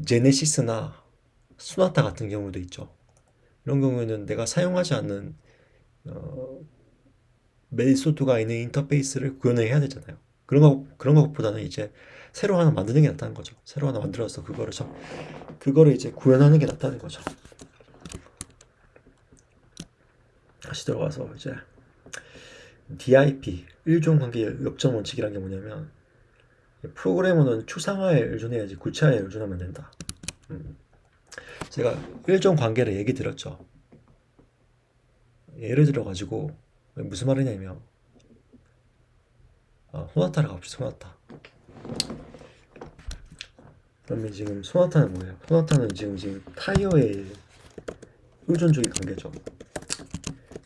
제네시스나 소나타 같은 경우도 있죠. 이런 경우에는 내가 사용하지 않는 메소드가 있는 인터페이스를 구현을 해야 되잖아요. 그런 것보다는 이제 새로 하나 만드는 게 낫다는 거죠. 새로 하나 만들어서 그거를 이제 구현하는 게 낫다는 거죠. 다시 들어가서 이제 DIP, 일종관계 역전 원칙이라는 게 뭐냐면 프로그래머는 추상화에 의존해야지 구체화에 의존하면 된다. 제가 일종관계를 얘기 드렸죠. 예를 들어가지고 무슨 말이냐면 소나타를 가봅시다. 소나타. 그러면 지금 소나타는 뭐예요? 소나타는 지금 타이어의 의존적인 관계죠.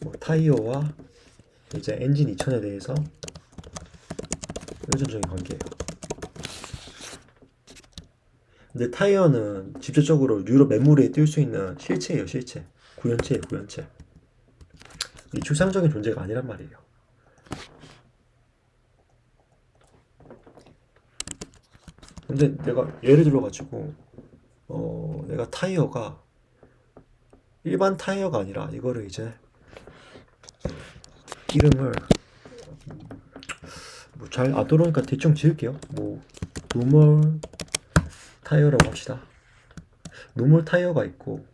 뭐 타이어와 이제 엔진 2000에 대해서 의존적인 관계예요. 근데 타이어는 직접적으로 유로 메모리에 뜰 수 있는 실체예요, 실체. 구현체예요, 구현체. 이 추상적인 존재가 아니란 말이에요. 근데 내가 예를 들어가지고 내가 타이어가 일반 타이어가 아니라 이거를 이제 이름을 뭐 잘 안 들어오니까 대충 지을게요. 뭐 노멀 타이어라고 합시다. 노멀 타이어가 있고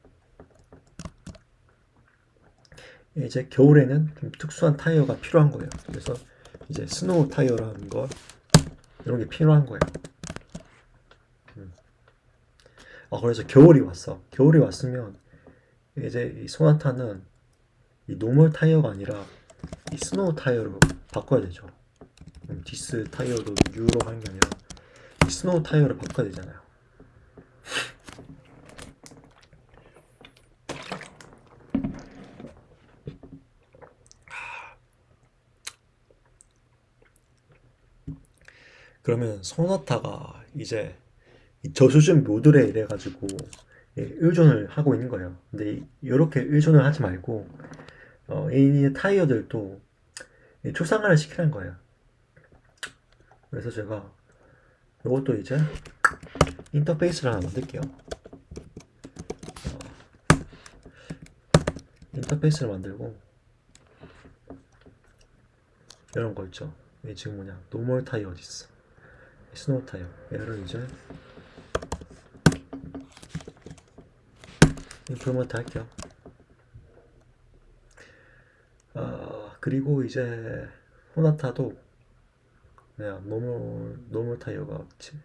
이제 겨울에는 좀 특수한 타이어가 필요한 거예요. 그래서 이제 스노우 타이어라는 거 이런 게 필요한 거예요. 그래서 겨울이 왔어. 겨울이 왔으면 이제 이 소나타는 이 노멀 타이어가 아니라 이 스노우 타이어로 바꿔야 되죠. 디스 타이어도 유로 하는 게 아니라 이 스노우 타이어를 바꿔야 되잖아요. 그러면 소나타가 이제 이 저수준 모듈에 이래 가지고 의존을 하고 있는 거예요. 근데 이렇게 의존을 하지 말고 이 타이어들도 추상화를 시키는 거예요. 그래서 제가 이것도 이제 인터페이스를 하나 만들게요. 인터페이스를 만들고 이런 거 있죠. 이게 지금 뭐냐? 노멀 타이어 어디 있어? 스노우 타이어. 얘를 이제 임플리먼트 할게요. 그리고 이제 소나타도 그냥 노멀 타이어가 없지.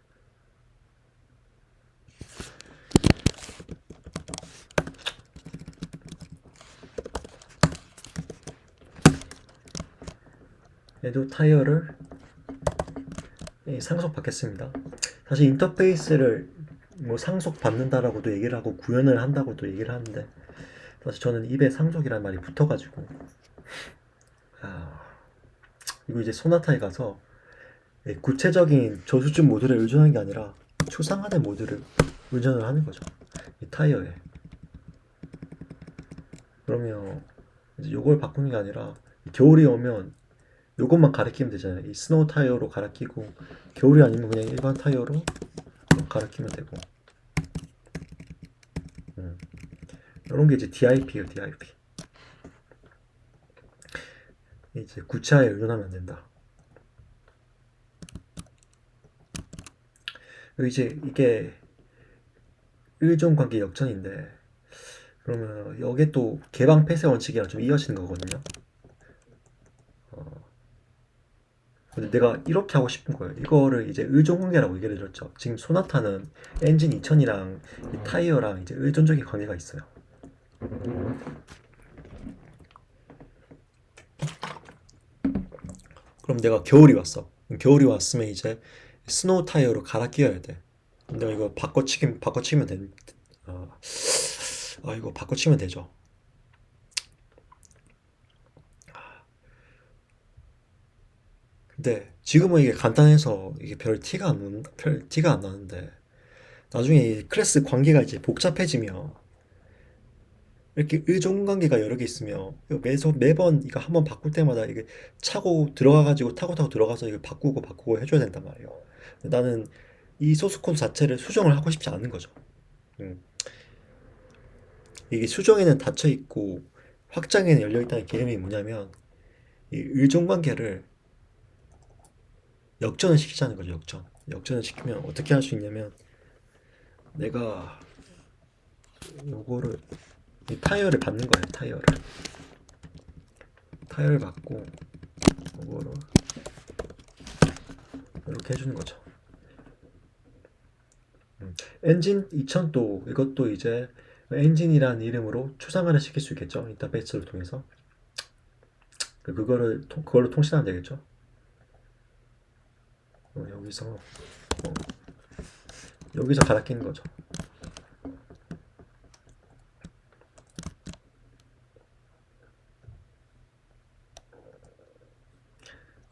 얘도 타이어를 상속받겠습니다. 사실 인터페이스를 뭐 상속받는다라고도 얘기를 하고 구현을 한다고도 얘기를 하는데 사실 저는 입에 상속이라는 말이 붙어가지고 이거 이제 소나타에 가서 구체적인 저수준 모듈에 의존하는 게 아니라 추상화된 모듈을 의존을 하는 거죠. 이 타이어에. 그러면 이제 요걸 바꾸는 게 아니라 겨울이 오면 요것만 갈아끼면 되잖아요. 이 스노우 타이어로 갈아끼고 겨울이 아니면 그냥 일반 타이어로 갈아끼면 되고 이런 게 이제 DIP예요. DIP. 이제 구차에 의존하면 안 된다. 이제 이게 의존관계 역전인데, 그러면 여기에 또 개방 폐쇄 원칙이랑 좀 이어지는 거거든요. 근데 내가 이렇게 하고 싶은 거예요. 이거를 이제 의존관계라고 얘기를 해줬죠. 지금 소나타는 엔진 2000이랑 타이어랑 이제 의존적인 관계가 있어요. 그럼 내가 겨울이 왔어. 겨울이 왔으면 이제 스노우 타이어로 갈아 끼워야 돼. 내가 이거 바꿔치기면 어, 이거 바꿔치면 되죠. 근데 지금은 이게 간단해서 이게 별 티가 안 나는데, 나중에 이 클래스 관계가 이제 복잡해지면, 이렇게 의존 관계가 여러 개 있으면 매번 이거 한번 바꿀 때마다 이게 차고 들어가가지고 타고 들어가서 이거 바꾸고 해줘야 된단 말이에요. 나는 이 소스 코드 자체를 수정을 하고 싶지 않은 거죠. 음. 이게 수정에는 닫혀 있고 확장에는 열려 있다는 개념이 뭐냐면, 이 의존 관계를 역전을 시키자는 거죠. 역전을 시키면 어떻게 할 수 있냐면, 내가 요거를 이 타이어를 받는 거예요. 타이어를 받고 요거를 이렇게 해주는 거죠. 엔진 2000도 이것도 이제 엔진이라는 이름으로 추상화를 시킬 수 있겠죠. 인터페이스를 통해서 그걸로 통신하면 되겠죠. 여기서 갈아 끼는 거죠.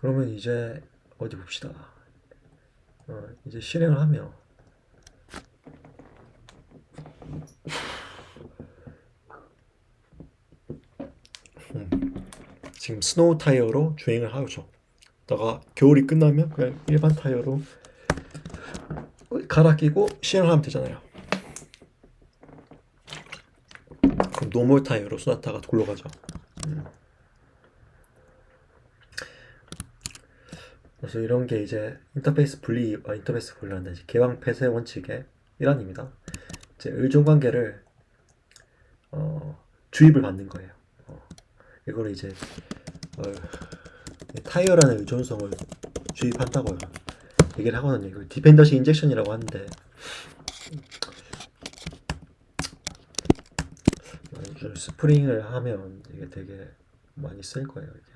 그러면 이제 어디 봅시다. 이제 실행을 하면 지금 스노우 타이어로 주행을 하죠. 다가 겨울이 끝나면 그냥 일반 타이어로 갈아 끼고 실행을 하면 되잖아요. 그럼 노멀 타이어로 소나타가 굴러가죠. 그래서 이런 게 이제 인터페이스 분리한다. 이제 개방 폐쇄 원칙의 일환입니다. 이제 의존 관계를 주입을 받는 거예요. 이거를 이제 어, 타이어라는 의존성을 주입한다고 얘기를 하거든요. 이걸 디펜더시 인젝션이라고 하는데, 스프링을 하면 이게 되게 많이 쓸 거예요. 이게.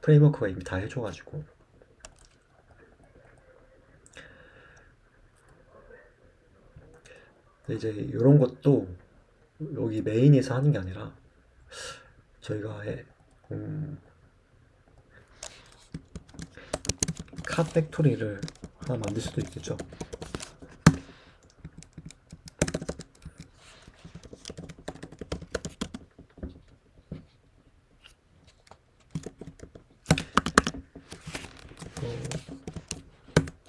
프레임워크가 이미 다 해줘가지고. 근데 이제 이런 것도 여기 메인에서 하는 게 아니라 저희가 카 팩토리를 하나 만들 수도 있겠죠.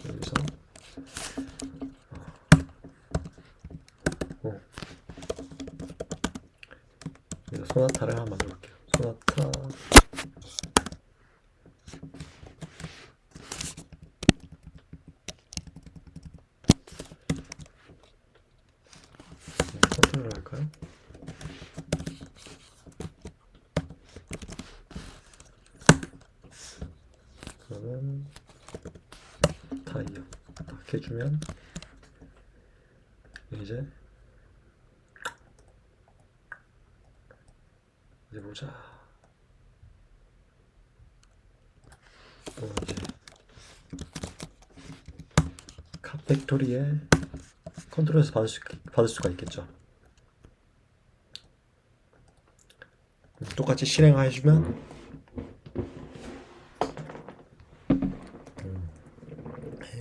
여기서 여기서 소나타를 하나 만들어 볼게요. 소나타 컨트롤 할까요? 그러면 타이어 딱 해주면 이제 보자. 이제 카팩토리에 컨트롤에서 받을 수가 있겠죠. 똑같이 실행해주면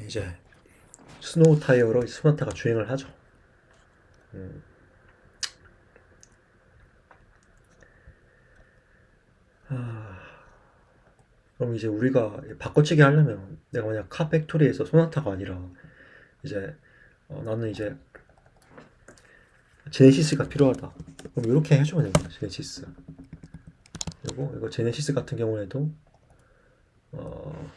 이제 스노우 타이어로 소나타가 주행을 하죠. 그럼 이제 우리가 바꿔치기 하려면, 내가 만약 카팩토리에서 소나타가 아니라 이제 나는 이제 제네시스가 필요하다. 그럼 이렇게 해주면 됩니다. 제네시스. 그리고 이거 제네시스 같은 경우에도 어,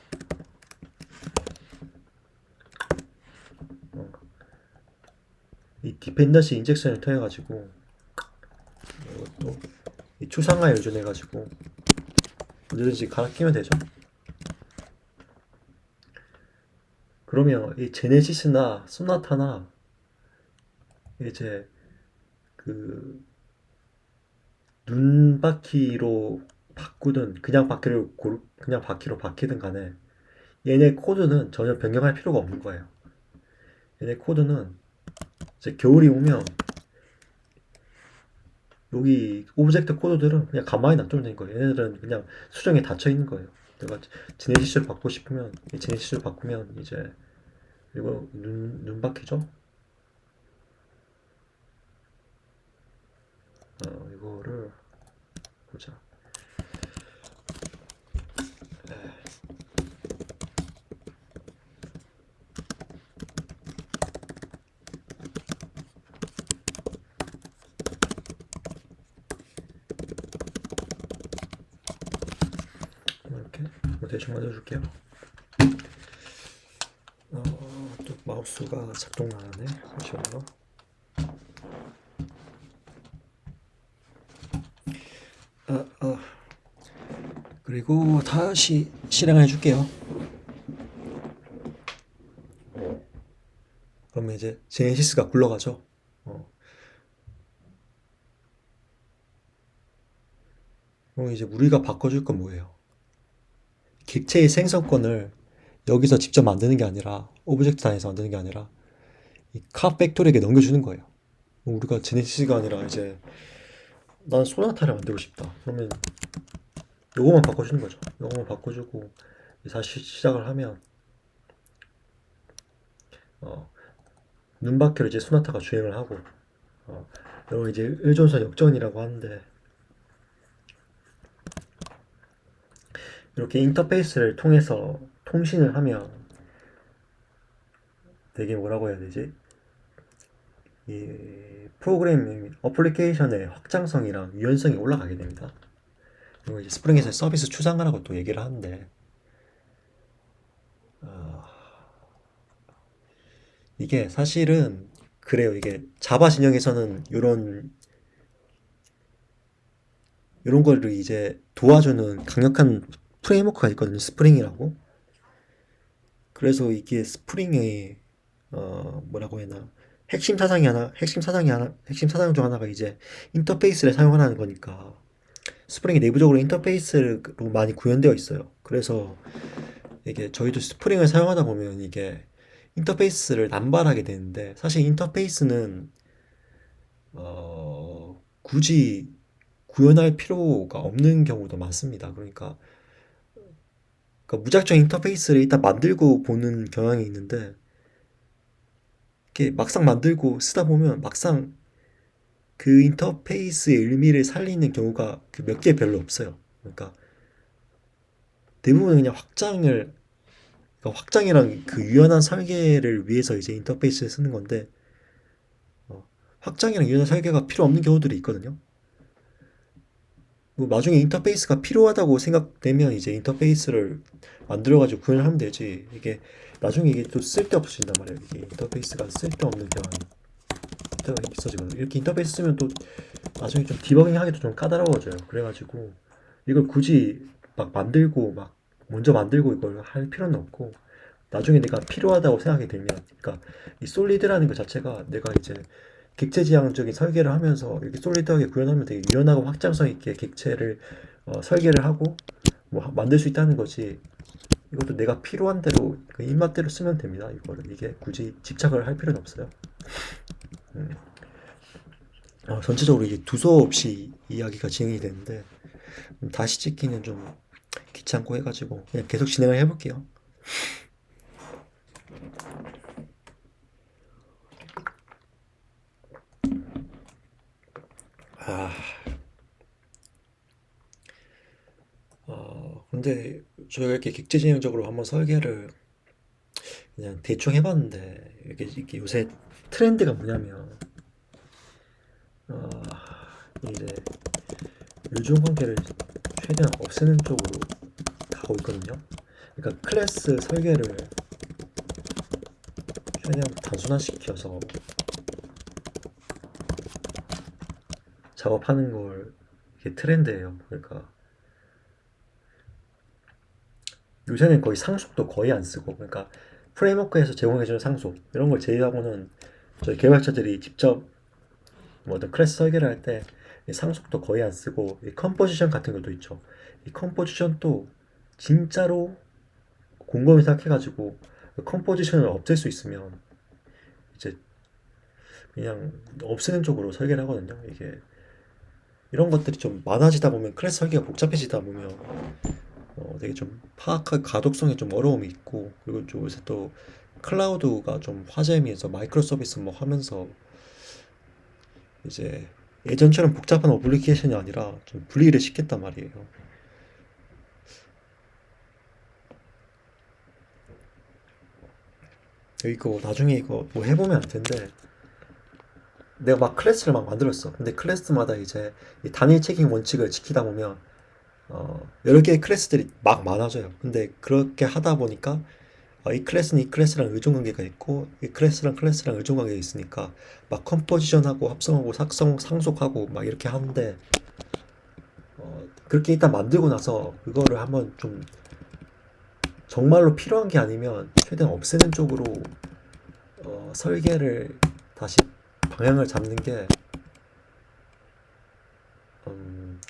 이 디펜던시 인젝션을 통해 가지고 이것도 이 추상화에 의존해 가지고 언제든지 갈아 끼면 되죠. 그러면 이 제네시스나 소나타나 이제 그 눈바퀴로 바꾸든 그냥 바퀴로 바뀌든 간에 얘네 코드는 전혀 변경할 필요가 없는 거예요. 얘네 코드는 이제 겨울이 오면 여기 오브젝트 코드들은 그냥 가만히 놔두면 되는 거예요. 얘네들은 그냥 수정에 닫혀 있는 거예요. 내가 제네시스를 바꾸고 싶으면 이 제네시스를 바꾸면 이제 이거 눈바퀴죠? 이거를 보자. 이렇게 대충 만들어줄게요. 또 마우스가 작동 안 하네. 잠시만요. 그리고 다시 실행을 해줄게요. 그러면 이제 제네시스가 굴러가죠. 그럼 이제 우리가 바꿔줄 건 뭐예요? 객체의 생성권을 여기서 직접 만드는 게 아니라 오브젝트 단에서 만드는 게 아니라 이 카 팩토리에게 넘겨주는 거예요. 그럼 우리가 제네시스가 아니라 이제 난 소나타를 만들고 싶다. 그러면 요거만 바꿔주는 거죠. 요거만 바꿔주고 다시 시작을 하면 어, 눈바퀴로 이제 소나타가 주행을 하고 이거 이제 의존선 역전이라고 하는데 이렇게 인터페이스를 통해서 통신을 하면 되게 뭐라고 해야 되지? 이 프로그래밍 어플리케이션의 확장성이랑 유연성이 올라가게 됩니다. 그리고 이제 스프링에서 서비스 추상화라고 또 얘기를 하는데 이게 사실은 그래요. 이게 자바 진영에서는 이런 거를 이제 도와주는 강력한 프레임워크가 있거든요. 스프링이라고. 그래서 이게 스프링의 뭐라고 해야 하나 핵심 사상 중 하나가 이제 인터페이스를 사용하는 거니까 스프링이 내부적으로 인터페이스로 많이 구현되어 있어요. 그래서 이게 저희도 스프링을 사용하다 보면 이게 인터페이스를 남발하게 되는데 사실 인터페이스는 굳이 구현할 필요가 없는 경우도 많습니다. 그러니까 무작정 인터페이스를 일단 만들고 보는 경향이 있는데 이렇게 막상 만들고 쓰다 보면 막상 그 인터페이스의 의미를 살리는 경우가 그 몇 개 별로 없어요. 그러니까 대부분 그냥 그러니까 확장이랑 그 유연한 설계를 위해서 이제 인터페이스를 쓰는 건데 확장이랑 유연한 설계가 필요 없는 경우들이 있거든요. 뭐 나중에 인터페이스가 필요하다고 생각되면 이제 인터페이스를 만들어가지고 구현을 하면 되지. 이게 나중에 이게 또 쓸데없어진단 말이에요. 이게 인터페이스가 쓸데없는 경향이 있어지거든요. 이렇게 인터페이스 쓰면 또 나중에 좀 디버깅 하기도 좀 까다로워져요. 그래가지고 이걸 굳이 막 먼저 만들고 이걸 할 필요는 없고 나중에 내가 필요하다고 생각이 들면 그러니까 이 솔리드라는 것 자체가 내가 이제 객체지향적인 설계를 하면서 이렇게 솔리드하게 구현하면 되게 유연하고 확장성 있게 객체를 설계를 하고 뭐 만들 수 있다는 거지. 이것도 내가 필요한 대로 그 입맛대로 쓰면 됩니다. 이거를 이게 굳이 집착을 할 필요는 없어요. 음. 전체적으로 이게 두서 없이 이야기가 진행이 되는데 다시 찍기는 좀 귀찮고 해가지고 그냥 계속 진행을 해볼게요. 아, 근데 저희가 이렇게 객체지향적으로 한번 설계를 그냥 대충 해봤는데 이게 요새 트렌드가 뭐냐면 어, 이제 요즘 관계를 최대한 없애는 쪽으로 가고 있거든요. 그러니까 클래스 설계를 최대한 단순화시켜서 작업하는 걸 이게 트렌드예요. 그러니까 요새는 거의 상속도 거의 안 쓰고, 그러니까 프레임워크에서 제공해주는 상속 이런 걸 제외하고는 저희 개발자들이 직접 뭐 어떤 클래스 설계를 할 때 상속도 거의 안 쓰고, 이 컴포지션 같은 것도 있죠. 이 컴포지션도 진짜로 곰곰이 생각해가지고 그 컴포지션을 없앨 수 있으면 이제 그냥 없애는 쪽으로 설계를 하거든요. 이게 이런 것들이 좀 많아지다 보면, 클래스 설계가 복잡해지다 보면 되게 좀 파악할 가독성에 좀 어려움이 있고, 그리고 좀 요새 또 클라우드가 좀 화제이면서 마이크로 서비스 뭐 하면서 이제 예전처럼 복잡한 어플리케이션이 아니라 좀 분리를 시켰단 말이에요. 이거 나중에 이거 뭐 해보면 알 텐데, 내가 막 클래스를 막 만들었어. 근데 클래스마다 이제 이 단일 책임 원칙을 지키다 보면 여러 개의 클래스들이 막 많아져요. 근데 그렇게 하다 보니까 이 클래스는 이 클래스랑 의존관계가 있고 이 클래스랑 클래스랑 의존관계가 있으니까 막 컴포지션하고 합성하고 상속하고 막 이렇게 하는데, 그렇게 일단 만들고 나서 그거를 한번 좀 정말로 필요한 게 아니면 최대한 없애는 쪽으로 설계를 다시 방향을 잡는 게,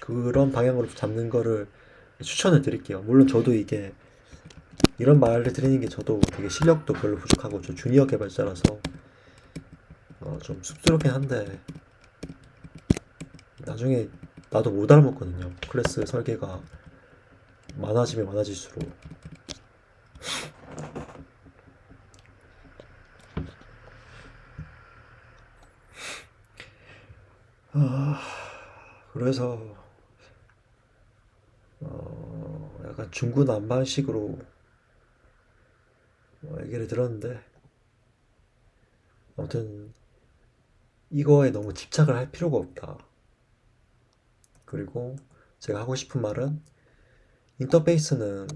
그런 방향으로 잡는 거를 추천을 드릴게요. 물론 저도 이게 이런 말을 드리는 게 저도 되게 실력도 별로 부족하고 저 주니어 개발자라서 좀 쑥스럽긴 한데, 나중에 나도 못 알아먹거든요. 클래스 설계가 많아지면 많아질수록. 아, 그래서 약간 중구난방식으로 얘기를 들었는데, 아무튼 이거에 너무 집착을 할 필요가 없다. 그리고 제가 하고 싶은 말은, 인터페이스는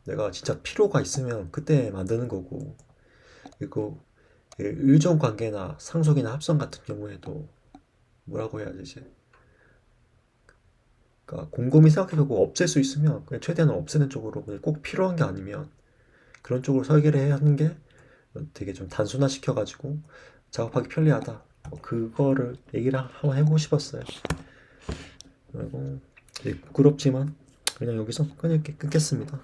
내가 진짜 필요가 있으면 그때 만드는 거고, 그리고 의존 관계나 상속이나 합성 같은 경우에도 뭐라고 해야 되지? 그러니까 곰곰이 생각해보고 없앨 수 있으면 그냥 최대한 없애는 쪽으로, 그냥 꼭 필요한 게 아니면 그런 쪽으로 설계를 해야 하는 게 되게 좀 단순화시켜가지고 작업하기 편리하다. 그거를 얘기를 한번 해보고 싶었어요. 그리고 부끄럽지만 그냥 여기서 끊겠습니다.